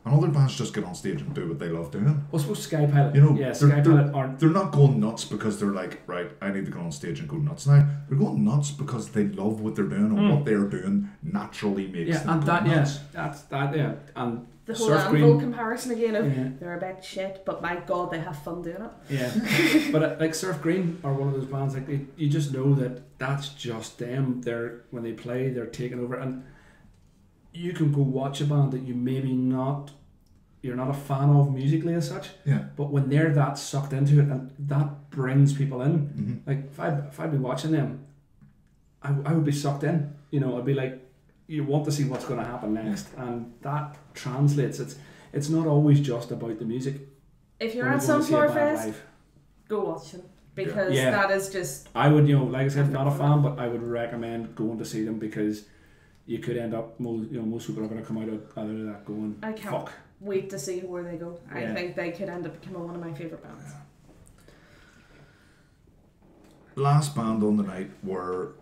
and other bands just get on stage and do what they love doing. Well, I suppose Sky Pilot. They're- Sky Pilot aren't. They're not going nuts because they're like, right, I need to go on stage and go nuts now. They're going nuts because they love what they're doing, and what they're doing naturally makes Yeah, them and go that nuts. that's that yeah, and The whole Surf Anvil Green. comparison again of Yeah. they're a bit shit, but my god, they have fun doing it. Yeah, but like Surf Green are one of those bands like you just know that that's just them. When they play, they're taking over, and you can go watch a band that you're not a fan of musically as such, Yeah. but when they're that sucked into it, and that brings people in. Mm-hmm. Like if I'd be watching them, I would be sucked in. I'd be like, you want to see what's going to happen next, and that translates. It's not always just about the music. If you're when at you go to see a Sunflower band Fest, live. go watch them because Yeah. that is just I would, like I said, not a fan, but I would recommend going to see them because you could end up, most people are going to come out of that going, I can't fuck. wait to see where they go. I Yeah. think they could end up becoming one of my favourite bands. Last band on the night were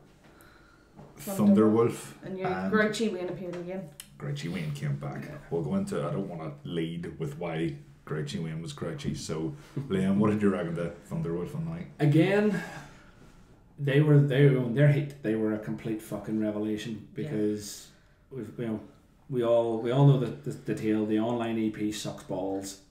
Thunderwolf. Thunderwolf And Grouchy Wayne appeared again. Grouchy Wayne came back. Yeah. We'll go into. I don't want to lead with why Grouchy Wayne was Grouchy. So, Liam, what did you reckon to Thunderwolf on the night? Again, they were on their heat. They were a complete fucking revelation because we all know the tale. The online EP sucks balls.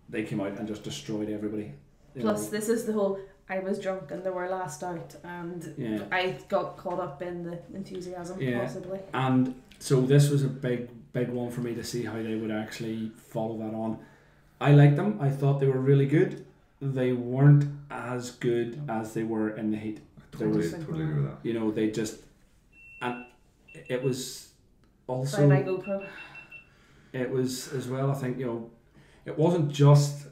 They came out and just destroyed everybody. Plus, this is the whole I was drunk and they were last out, and Yeah. I got caught up in the enthusiasm, Yeah. possibly. And so this was a big one for me to see how they would actually follow that on. I liked them. I thought they were really good. They weren't as good as they were in the heat. There was, Totally agree with that. they just, and it was also, By my GoPro. it was as well, I think, it wasn't just,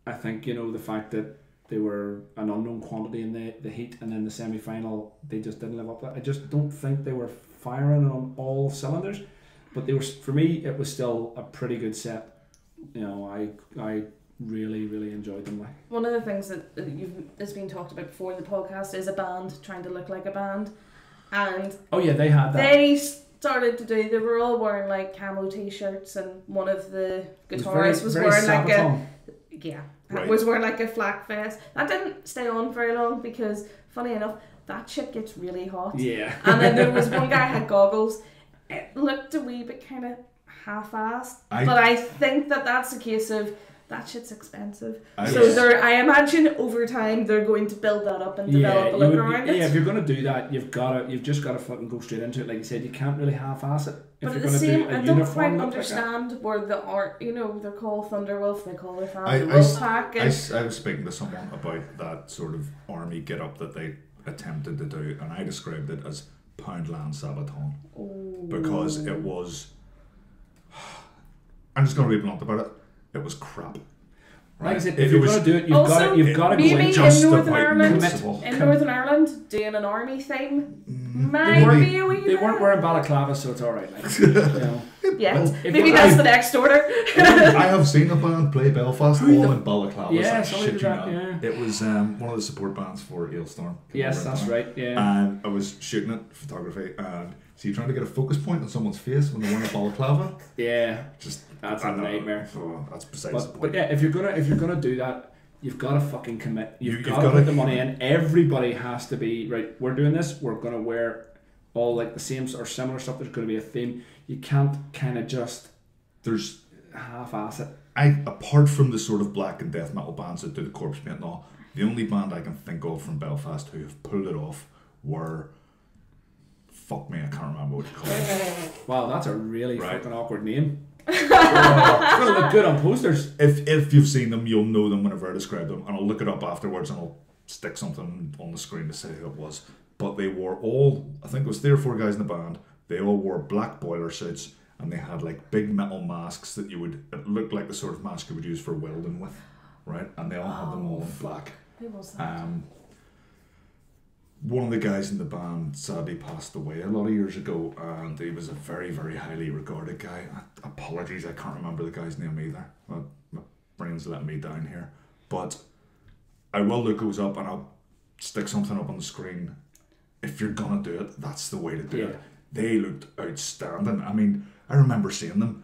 I think, the fact that they were an unknown quantity in the heat, and then the semi-final they just didn't live up to that. I just don't think they were firing on all cylinders, but they were, for me it was still a pretty good set. I really, really enjoyed them. Like, one of the things that has been talked about before in the podcast is a band trying to look like a band, and oh yeah, they had that. they started to do. They were all wearing like camo t-shirts, and one of the guitarists was very wearing like Sabaton. Right. was wearing like a flak vest. That didn't stay on very long because, funny enough, that shit gets really hot. Yeah. And then there was one guy had goggles. It looked a wee bit kind of half-assed, but I think that's a case of that shit's expensive. I imagine over time they're going to build that up and develop a look around it. Yeah, if you're going to do that, you've just got to fucking go straight into it. Like you said, you can't really half-ass it. If But you're at the going to same, do a I don't uniform quite look understand where the art. You know, they're called Thunderwolf. They call their I family Wolfpack. I was speaking to someone about that sort of army get-up that they attempted to do, and I described it as Poundland Sabaton. Because it was... I'm just going to be blunt about it. It was crap. Like I said, if you're going to do it, you've got to go maybe in. just in Northern about Ireland, invincible. in Northern Ireland, doing an army theme They might be a wee They bit. weren't wearing balaclavas, so it's alright. Like, you know. Yeah, Well, maybe that's the next order. I have seen a band play Belfast all in balaclavas. Yeah, I somebody shit did you that, not. yeah. It was one of the support bands for Ailstorm. Yes, that's right. Yeah. And I was shooting it, photography, and so you're trying to get a focus point on someone's face when they're wearing a balaclava. Yeah. Just That's I a know. nightmare. So that's besides the point. But yeah, if you're gonna do that, you've got to fucking commit. You've got to gotta- put the money in. Everybody has to be right. We're doing this. We're gonna wear all like the same or similar stuff. There's gonna be a theme. You can't kind of just There's half-ass it. apart from the sort of black and death metal bands that do the corpse paint and all, the only band I can think of from Belfast who have pulled it off were, fuck me, I can't remember what you call it. Wow, that's a really Right. fucking awkward name. It's gonna look good on posters. If you've seen them, you'll know them whenever I describe them, and I'll look it up afterwards and I'll stick something on the screen to say who it was. But they wore all, I think it was 3 or 4 guys in the band, they all wore black boiler suits, and they had like big metal masks that it looked like the sort of mask you would use for welding with, right? And they all had them all in black. Who was that? One of the guys in the band sadly passed away a lot of years ago, and he was a very, very highly regarded guy. Apologies, I can't remember the guy's name either. My brain's letting me down here. But I will look those up and I'll stick something up on the screen. If you're gonna do it, that's the way to do it. They looked outstanding. I mean, I remember seeing them,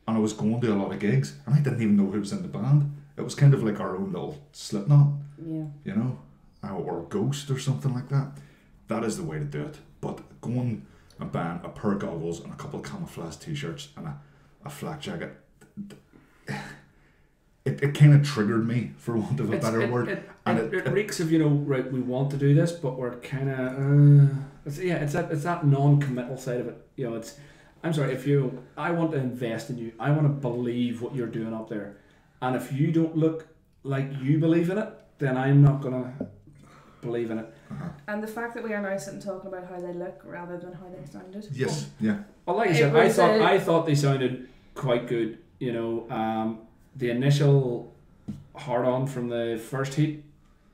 and I was going to a lot of gigs, and I didn't even know who was in the band. It was kind of like our own little Slipknot, you know, or Ghost or something like that. That is the way to do it. But going and buying a pair of goggles and a couple of camouflage t-shirts and a flak jacket, it kind of triggered me, for want of a better word. It reeks of, you know, right, we want to do this, but we're kind of it's that non-committal side of it. You know, I'm sorry, I want to invest in you. I want to believe what you're doing up there, and if you don't look like you believe in it, then I'm not gonna believe in it. And the fact that we are now sitting talking about how they look rather than how they sounded. Yes, yeah. Well, like I said, I thought they sounded quite good. You know, the initial hard-on from the first heat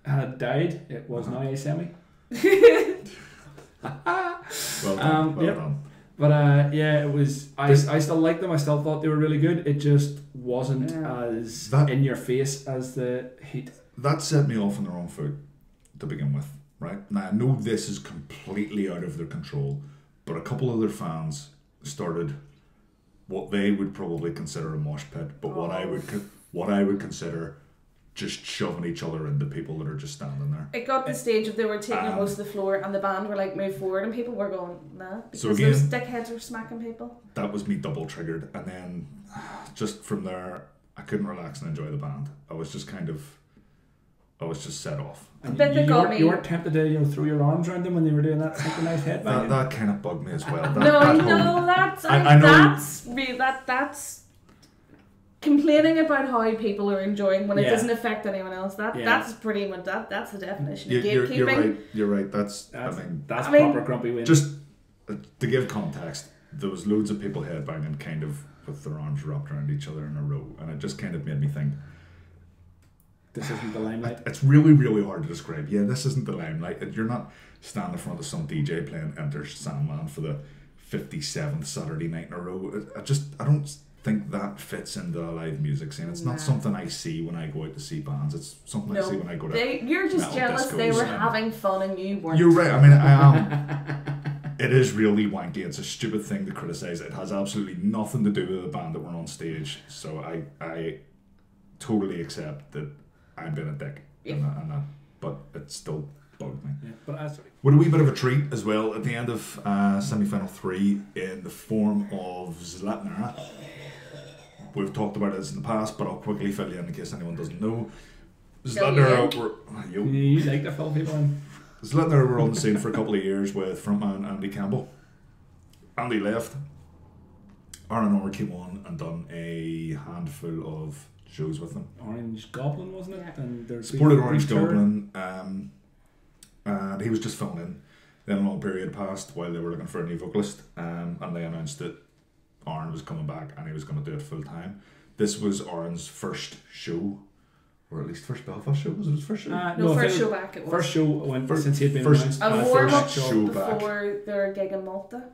had died. It was now a semi. Well done. Well yep. done. But yeah, it was. I still liked them. I still thought they were really good. It just wasn't as in your face as the heat. That set me off on the wrong foot to begin with, right? Now, I know this is completely out of their control, but a couple other fans started what they would probably consider a mosh pit, but what I would consider just shoving each other into people that are just standing there. It got to the stage of they were taking most of the floor, and the band were like, move forward, and people were going, nah, because So again, those dickheads were smacking people. That was me double triggered, and then just from there, I couldn't relax and enjoy the band. I was just set off. And bit that got me. You weren't tempted to throw your arms around them when they were doing that synchronized head banging? That kind of bugged me as well. That's complaining about how people are enjoying when it doesn't affect anyone else. That's pretty much that's the definition of gatekeeping. You're right. That's proper grumpy win. Just to give context, there was loads of people headbanging kind of with their arms wrapped around each other in a row, and it just kind of made me think, this isn't the limelight. It's really, really hard to describe. Yeah, this isn't the limelight. You're not standing in front of some DJ playing Enter Sandman for the 57th Saturday night in a row. I don't think that fits into the live music scene. It's not something I see when I go out to see bands. It's something I see when I go to. You're just metal jealous discos they were and- having fun and you weren't. You're right. I mean, I am. It is really wanky. It's a stupid thing to criticize. It has absolutely nothing to do with the band that were on stage. So I totally accept that I'm being a dick, and that, but it still bugged me. Yeah, but as With a wee bit of a treat as well at the end of semi-final 3 in the form of Zlatnara. We've talked about this in the past, but I'll quickly fill you in case anyone doesn't know. Zlatnara were you like to fill people in. Zlatnara were on the scene for a couple of years with frontman Andy Campbell. Andy left. R&R came on and done a handful of shows with them. Orange Goblin, wasn't it? Yeah. And there's Supported Orange Goblin, and he was just filling in. Then a long period passed while they were looking for a new vocalist, and they announced that Aaron was coming back and he was going to do it full time. This was Aaron's first show, or at least first Belfast show. Was it his first show? No, first show back it was. First show went First- since he'd been first- announced. A warm-up first show back. before their gig in Malta.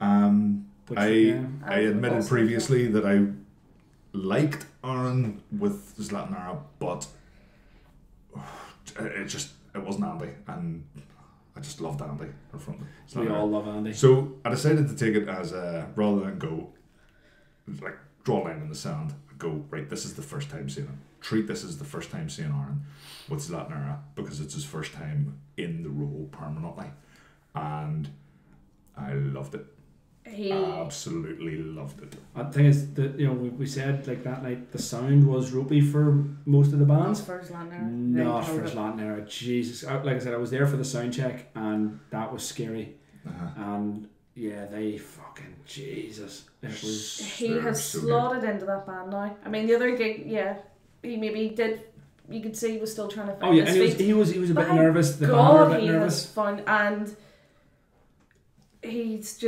Which, I I admitted also previously that I liked Aaron with Zlatnara, but it wasn't Andy, and I just loved Andy in front of we Zlatnara. all love Andy. So I decided to take it as rather than go like draw a line in the sand, go right. This is the first time seeing him. Treat this as the first time seeing Aaron with Zlatnara because it's his first time in the role permanently, and I loved it. He Absolutely loved it. The thing is that we said like that night the sound was ropey for most of the bands. not for Zlatnara. Not for Zlatnara. Jesus, like I said, I was there for the sound check and that was scary. And yeah, they fucking Jesus. It was. He has slotted into that band now. I mean, the other gig, he maybe did. You could see he was still trying to find his and feet. he was a bit By nervous. The band God, were a bit he nervous. has fun, and he's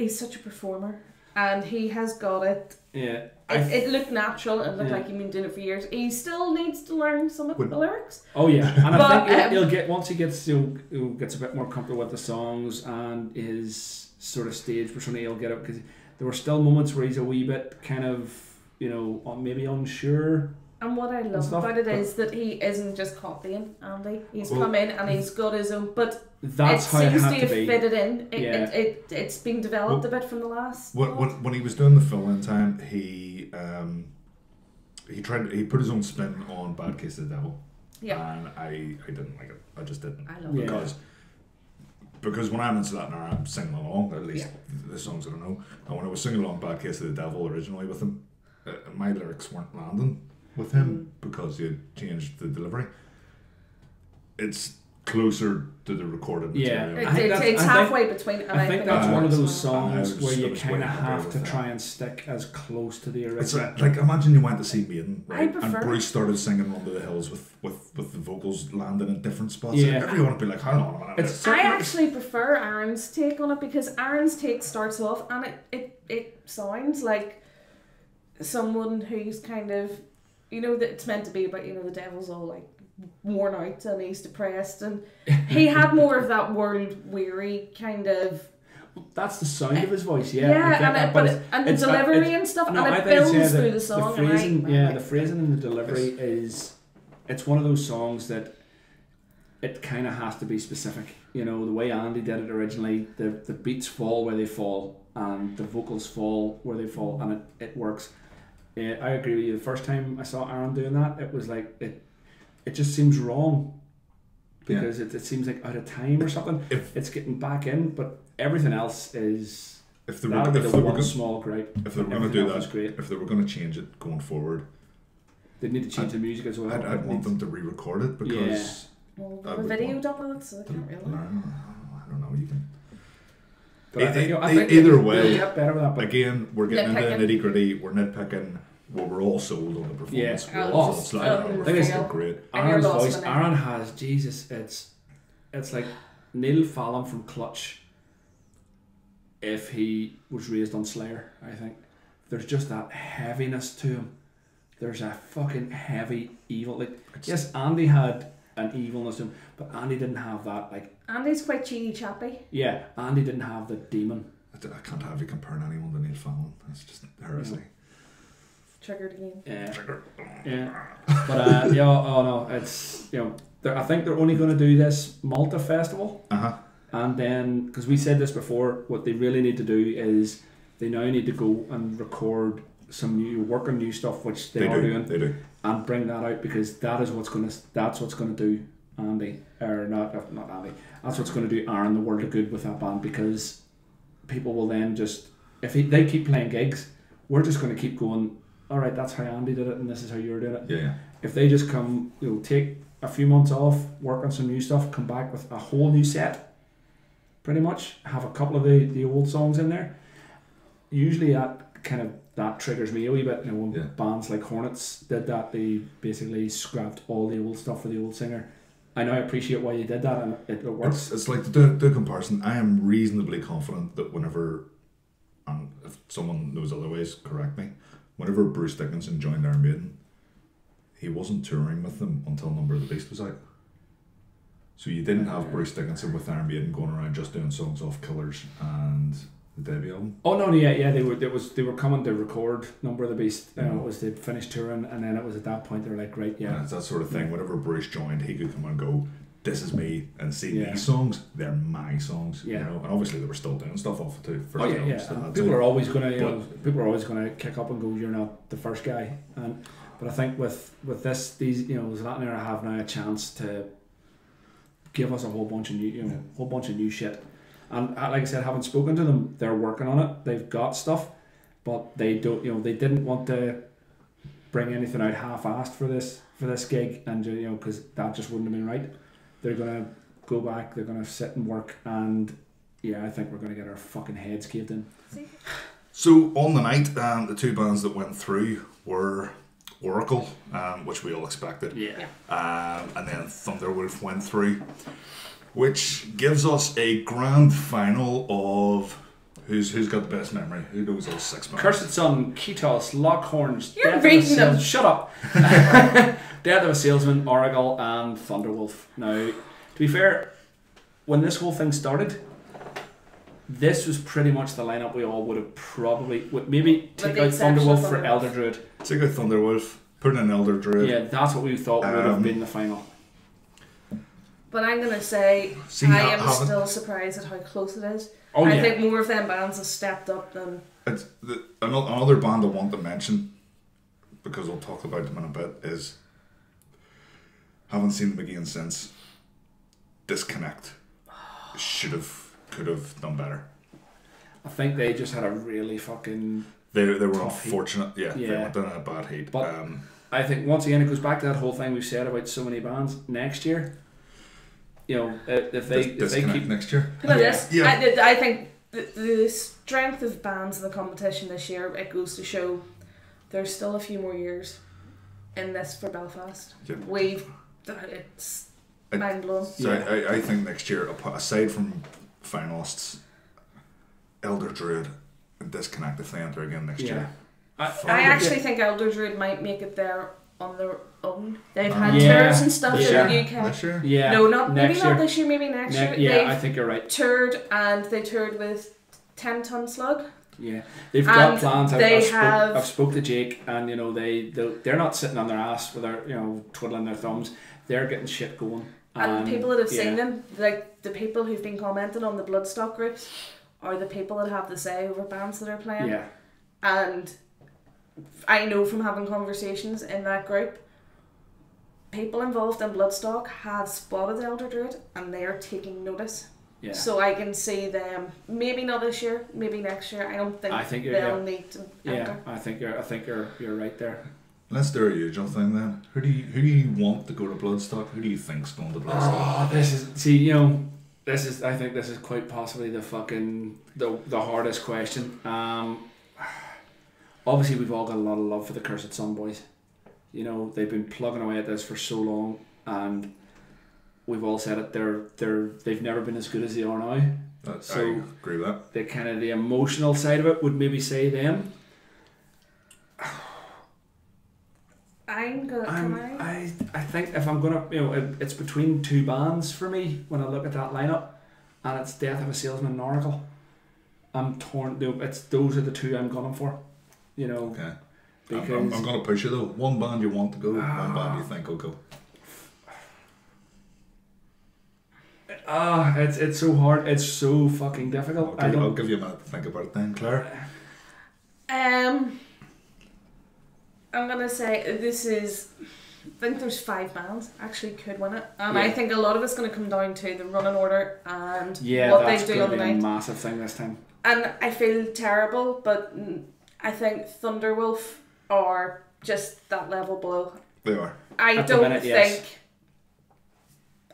such a performer, and he has got it. Yeah, It looked natural and looked Yeah. like he'd been doing it for years. He still needs to learn some of the lyrics. Oh yeah, and But, I think he'll get once he gets gets a bit more comfortable with the songs and his sort of stage persona. He'll get up because there were still moments where he's a wee bit kind of maybe unsure. And what I love stuff, about it but- is that he isn't just copying Andy. He's come in and he's got his own, but That's it how it seems had to to have be. fitted in. Yeah. It's been developed a bit from the last. When he was doing the fill-in time, he put his own spin on Bad Case of the Devil. Yeah. And I didn't like it. I just didn't. I love it. Because when I'm in Zlatnara, I'm singing along, at least the songs that I know. And when I was singing along Bad Case of the Devil originally with him, my lyrics weren't landing with him because he had changed the delivery. It's closer to the recorded material. It's halfway between. And I think that's one of those songs I where you was kind of way happier have with to that. try and stick as close to the It's original. like imagine you went to see Maiden, I right? prefer- And Bruce started singing Run to the Hills with the vocals landing in different spots. Yeah. And everyone would be like, "Hang on a minute." It's I actually prefer Aaron's take on it because Aaron's take starts off and it sounds like someone who's kind of that it's meant to be about the devil's all like worn out and he's depressed, and he had more of that world weary kind of That's the sound of his voice, yeah. yeah, I get that, but and the it's- delivery it's- and stuff, no, and I it think it's, builds yeah, through the song. The phrasing, and yeah, the phrasing and the delivery it's one of those songs that it kind of has to be specific. The way Andy did it originally, the beats fall where they fall and the vocals fall where they fall, and it works. I agree with you. The first time I saw Aaron doing that, it was like it just seems wrong because it seems like out of time or something. It's getting back in, but everything else is. If they were that'll be the one gonna, small gripe. if they were going to Everything do else is that, great. if they were going to change it going forward, They need to change the music as well. I'd want them to re-record it because well, I the would video want- done with it, so I can't really. I don't know. You can. But I think Either they'll way, get better with that. But again, we're getting into Nitpicking. the nitty gritty. We're nitpicking. Well, we're all sold on the performance. Yeah. We're Oh, all sold. unreal. Thing is, great. And you're Aaron's lost voice, in it. Aaron has Jesus. It's like Neil Fallon from Clutch. If he was raised on Slayer, I think there's just that heaviness to him. There's a fucking heavy evil. Like yes, Andy had an evilness to him, but Andy didn't have that. Like Andy's quite cheeky chappy. yeah, Andy didn't have the demon I can't have you comparing anyone to Neil Fallon. It's just heresy. Triggered again. Yeah. Yeah. But yeah, oh no, it's I think they're only going to do this Malta festival. And then, because we said this before, what they really need to do is they now need to go and record work on new stuff, which they are doing. They do. And bring that out, because that's what's going to do Andy, or not Andy. That's what's going to do Aaron the world of good with that band, because people will then just, if they keep playing gigs, we're just going to keep going. All right, that's how Andy did it, and this is how you're doing it. Yeah. If they just come, take a few months off, work on some new stuff, come back with a whole new set, pretty much have a couple of the old songs in there. Usually that triggers me a wee bit. When bands like Hornets did that, they basically scrapped all the old stuff for the old singer. I know, I appreciate why you did that, and it works. It's like the comparison. I am reasonably confident that whenever, and if someone knows otherwise, correct me. Whenever Bruce Dickinson joined Iron Maiden, he wasn't touring with them until Number of the Beast was out. So you didn't have Bruce Dickinson with Iron Maiden going around just doing songs off Killers and the debut album. Oh no, yeah, they were coming to record Number of the Beast. It was they'd finished touring, and then it was at that point they were like, right, yeah. And it's that sort of thing. Whenever Bruce joined, he could come and go, "This is me," and see these songs. They're my songs. Yeah. And obviously they were still doing stuff off it too. People are always gonna kick up and go, "You're not the first guy." But I think with this, these Zlatan era have now a chance to give us a whole bunch of new shit. And like I said, having spoken to them, they're working on it. They've got stuff, but they don't. They didn't want to bring anything out half-assed for this gig, and because that just wouldn't have been right. They're gonna go back. They're gonna sit and work, and I think we're gonna get our fucking heads caved in. So on the night, the two bands that went through were Oracle, which we all expected. Yeah. And then Thunderwolf went through, which gives us a grand final of who's got the best memory? Who knows all 6 bands? Cursed Sun, Ketos, Lockhorns, You're reading them. Shut up. Death of a Salesman, Oracle, and Thunderwolf. Now, to be fair, when this whole thing started, this was pretty much the lineup we all would have maybe take out Thunderwolf for Elder Druid. Take out Thunderwolf, put in Elder Druid. Yeah, that's what we thought would have been the final. But I'm going to say, I am still surprised at how close it is. I think more of them bands have stepped up than... Another band I want to mention, because I'll talk about them in a bit, is... Haven't seen them again since. Disconnect. Could have done better. I think they just had a really fucking... They were unfortunate. They went in a bad heat. But I think, once again, it goes back to that whole thing we've said about so many bands. Next year... if they keep next year. I think the strength of bands in the competition this year, it goes to show there's still a few more years in this for Belfast. Yeah. It's mind blowing. So I think next year, aside from finalists, Elder Druid and Disconnect, if they enter again next year. I actually think Elder Druid might make it there on their own. They've had tours and stuff in the UK. This year? Yeah. No, not this year, maybe next year. Yeah, I think you're right. They toured with 10 Ton Slug. Yeah, they've got plans. I've spoke to Jake, and they're not sitting on their ass with their twiddling their thumbs. They're getting shit going. And people that have seen them, like the people who've been commenting on the Bloodstock groups, are the people that have the say over bands that are playing. Yeah, and I know from having conversations in that group, people involved in Bloodstock have spotted Elder Druid and they are taking notice. Yeah. So I can see them, maybe not this year, maybe next year. I think they'll need to enter. I think you're right there. Let's do a usual thing then. Who do you want to go to Bloodstock? Who do you think's going to Bloodstock? I think this is quite possibly the hardest question. Obviously we've all got a lot of love for the Cursed Sun boys. They've been plugging away at this for so long, and we've all said it. They've never been as good as they are now. I agree with that. The kind of the emotional side of it would maybe say them. I think if I'm gonna, it's between two bands for me when I look at that lineup, and it's Death of a Salesman and Oracle. I'm torn. Those are the two I'm gunning for. You know. Okay. Because I'm going to push you though. One band you want to go, one band you think will go. It's so hard. It's so fucking difficult. I'll give you a minute to think about it then, Claire. I'm gonna say this is. I think there's 5 bands actually could win it, and Yeah. I think a lot of it's going to come down to the running order and Yeah, what that's they do on the gonna be night. a massive thing this time. And I feel terrible, but I think Thunderwolf are just that level below. They are. I At the don't minute, yes. think.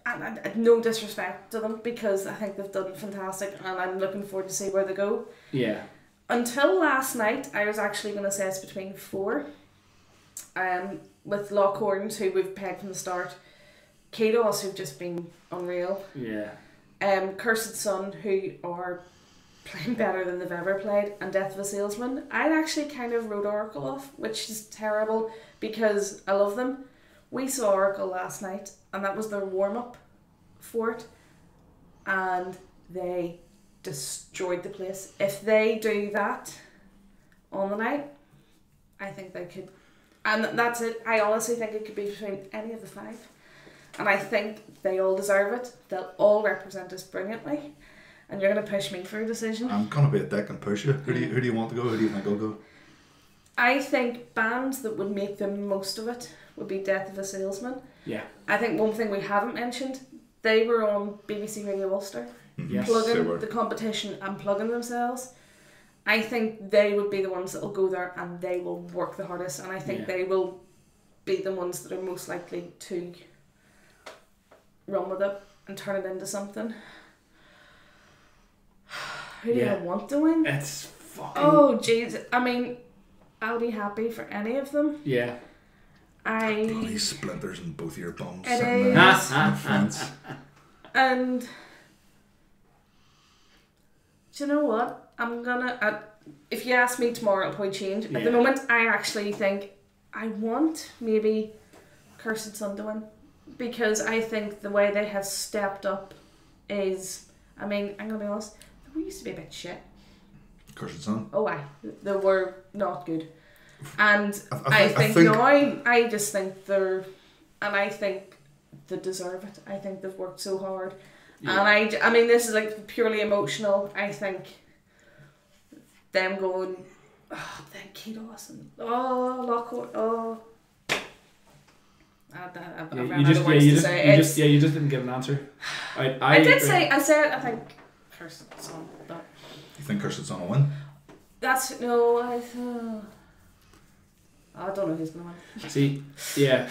And no disrespect to them because I think they've done fantastic, and I'm looking forward to see where they go. Yeah. Until last night, I was actually going to say it's between 4. With Lockhorns, who we've pegged from the start, KDOS, who've just been unreal, Yeah. Cursed Sun, who are playing better than they've ever played, and Death of a Salesman. I'd actually kind of wrote Oracle off, which is terrible because I love them. We saw Oracle last night, and that was their warm-up for it, and they destroyed the place. If they do that on the night, I think they could. And that's it. I honestly think it could be between any of the 5. And I think they all deserve it. They'll all represent us brilliantly. And you're going to push me for a decision. I'm going to be a dick and push you. Who do you want to go? Who do you think will go? I think bands that would make the most of it would be Death of a Salesman. Yeah. I think one thing we haven't mentioned, they were on BBC Radio Ulster, Yes. They plugging were. the competition and plugging themselves. I think they would be the ones that will go there and they will work the hardest, and I think they will be the ones that are most likely to run with it and turn it into something. Who do I want to win? It's fucking... Oh jeez, I mean, I'll be happy for any of them. Yeah. Bloody splinters in both your bums. It sitting is. there on the fence. And do you know what? I'm gonna. If you ask me tomorrow, it'll probably change. At the moment, I actually think I want maybe Cursed Sun to win because I think the way they have stepped up is. I mean, I'm gonna be honest. They used to be a bit shit. Cursed Sun. Oh, they were not good. And I think now I just think they're, and I think they deserve it. I think they've worked so hard, and I mean this is like purely emotional. I think them going, oh, thank KDOS and Lockhart, oh. You just didn't give an answer. I did say, I said, I think Cursed Sun, but You think Cursed Sun will win? that's, no, I don't know who's going to win. See, yeah,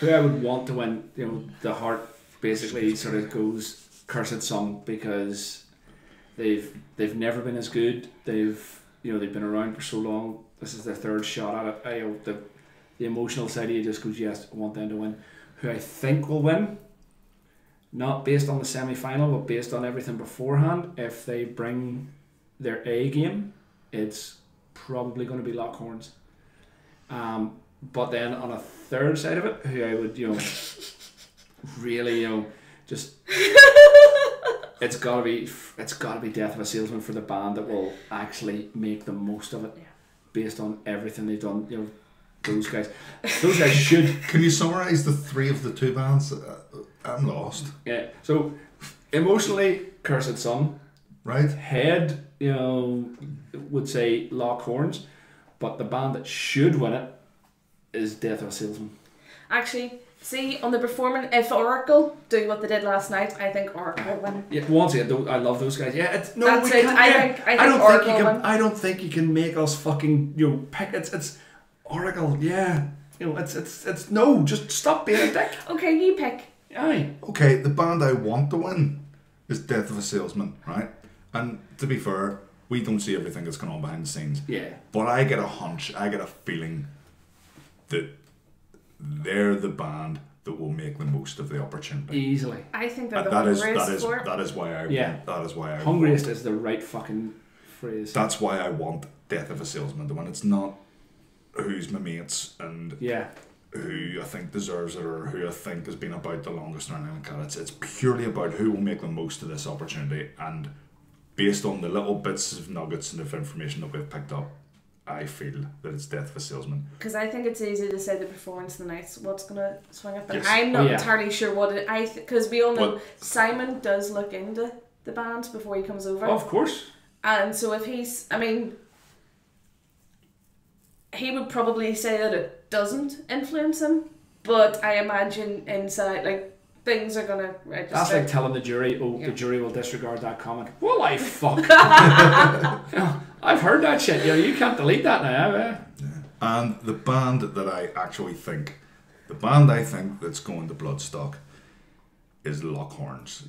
who I would want to win, you know, the heart basically sort of goes Cursed Sun because they've never been as good. They've been around for so long. This is their 3rd shot at it. The emotional side of you just goes, yes, I want them to win. Who I think will win, not based on the semi-final, but based on everything beforehand, if they bring their A game, it's probably going to be Lockhorns. But then on a 3rd side of it, who I would, really, just it's gotta be Death of a Salesman for the band that will actually make the most of it, based on everything they've done. Those guys should. Can you summarise the 3 of the 2 bands? I'm lost. Yeah. So emotionally, Cursed Sun. Right. Head, would say Lockhorns, but the band that should win it is Death of a Salesman. Actually, see, on the performance, if Oracle do what they did last night, I think Oracle will win. Yeah, once again, I love those guys. Yeah, That's it. I think Oracle will win. I don't think you can make us fucking pick. It's Oracle. Yeah, it's no. Just stop being a dick. Okay, you pick. Aye. Okay, the band I want to win is Death of a Salesman, right? And to be fair, we don't see everything that's going on behind the scenes. Yeah. But I get a hunch, I get a feeling that they're the band that will make the most of the opportunity. Easily. I think they're the That is hungriest for it. that is why I Yeah. that is why I Hungriest want, is the right fucking phrase. that's why I want Death of a Salesman to win. It's not who's my mates and Yeah. who I think deserves it or who I think has been about the longest or anything like that. It's purely about who will make the most of this opportunity, and based on the little bits of nuggets and of information that we've picked up, I feel that it's Death of a Salesman. Because I think it's easy to say the performance of the night's what's going to swing it, but Yes. I'm not Oh, yeah. entirely sure what it. Because we all know Well- Simon does look into the band before he comes over, Oh, of course. and so if he's, I mean, he would probably say that it doesn't influence him, but I imagine inside, like, things are gonna register. That's like telling the jury, Yeah. the jury will disregard that comment. Well, I fuck. You know, I've heard that shit. You know, you can't delete that now. And the band that I actually think, the band I think that's going to Bloodstock is Lockhorns.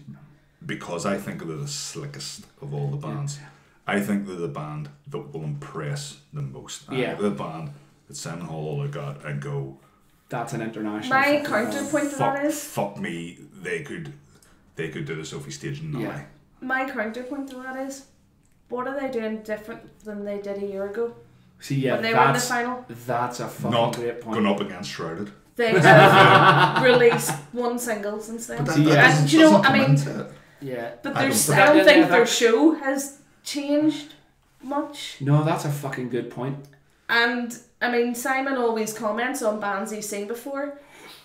Because I think they're the slickest of all the bands. I think they're the band that will impress the most. I Yeah. think they're the band that Simon Hall will look at and go, That's an international. My fucking counterpoint to that is, fuck me, they could do the Sophie staging now. Yeah. my counterpoint to that is, what are they doing different than they did a year ago See, yeah, when they were in the that's final? that's a fucking Not great point. going up against Shrouded. They have released one single since then. that- yeah. And do you know, I mean, Yeah. but I there's, don't- I don't Yeah, think yeah, their that- show has changed much. No, that's a fucking good point. And I mean, Simon always comments on bands he's seen before,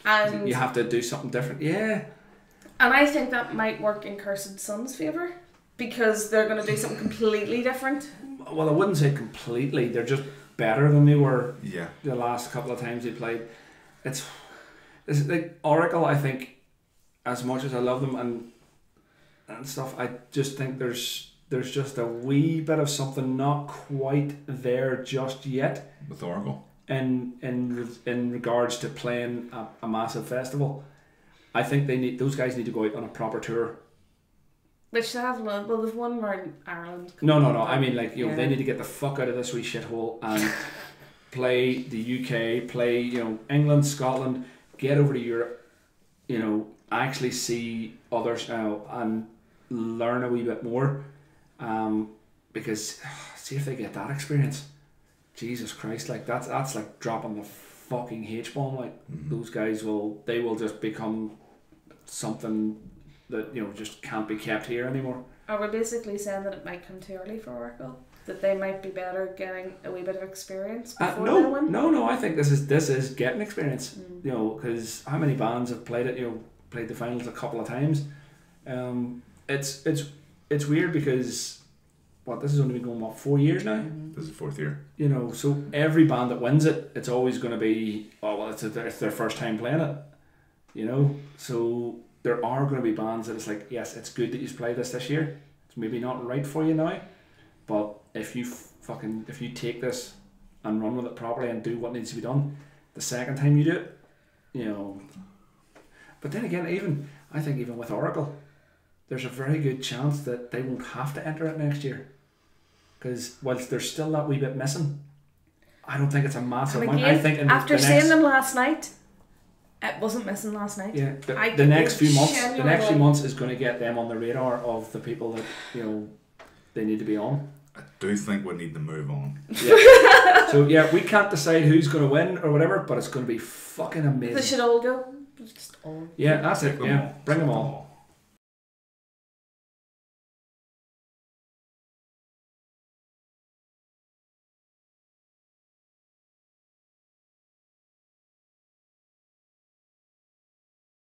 and You have to do something different. Yeah. I think that might work in Cursed Sun's favour because they're going to do something completely different. Well, I wouldn't say completely. They're just better than they were Yeah. the last couple of times they played. It's like Oracle. I think, as much as I love them and stuff, I just think there's just a wee bit of something not quite there just yet With Oracle. in regards to playing a massive festival. I think those guys need to go out on a proper tour. Which they have, well, they've won around Ireland. No. I mean, like, you know, Yeah. they need to get the fuck out of this wee shithole and play the UK, play, you know, England, Scotland, get over to Europe, you know, actually see others and learn a wee bit more. Because see if they get that experience. Jesus Christ, like that's like dropping the fucking H-bomb. Like those guys will just become something that, you know, just can't be kept here anymore. Are we basically saying that it might come too early for Oracle? That they might be better getting a wee bit of experience before they win? No. I think this is getting experience. You know, because how many bands have played it? You know, played the finals a couple of times. It's weird because this has only been going 4 years now. This is the 4th year. You know, so every band that wins it, it's always going to be it's their first time playing it. You know, so there are going to be bands that it's like, yes, it's good that you play this year. It's maybe not right for you now, but if you take this and run with it properly and do what needs to be done, the second time you do it, you know. But then again, I think even with Oracle, there's a very good chance that they won't have to enter it next year, because whilst there's still that wee bit missing, I don't think it's a massive And amount. again, I think after seeing them last night, it wasn't missing last night. Yeah, I the next few months, genuinely- is going to get them on the radar of the people that, you know, they need to be on. I do think we need to move on. Yeah. So yeah, we can't decide who's going to win or whatever, but it's going to be fucking amazing. They should all go. Just all. Yeah, that's it. Take them Yeah, all. bring them Take all.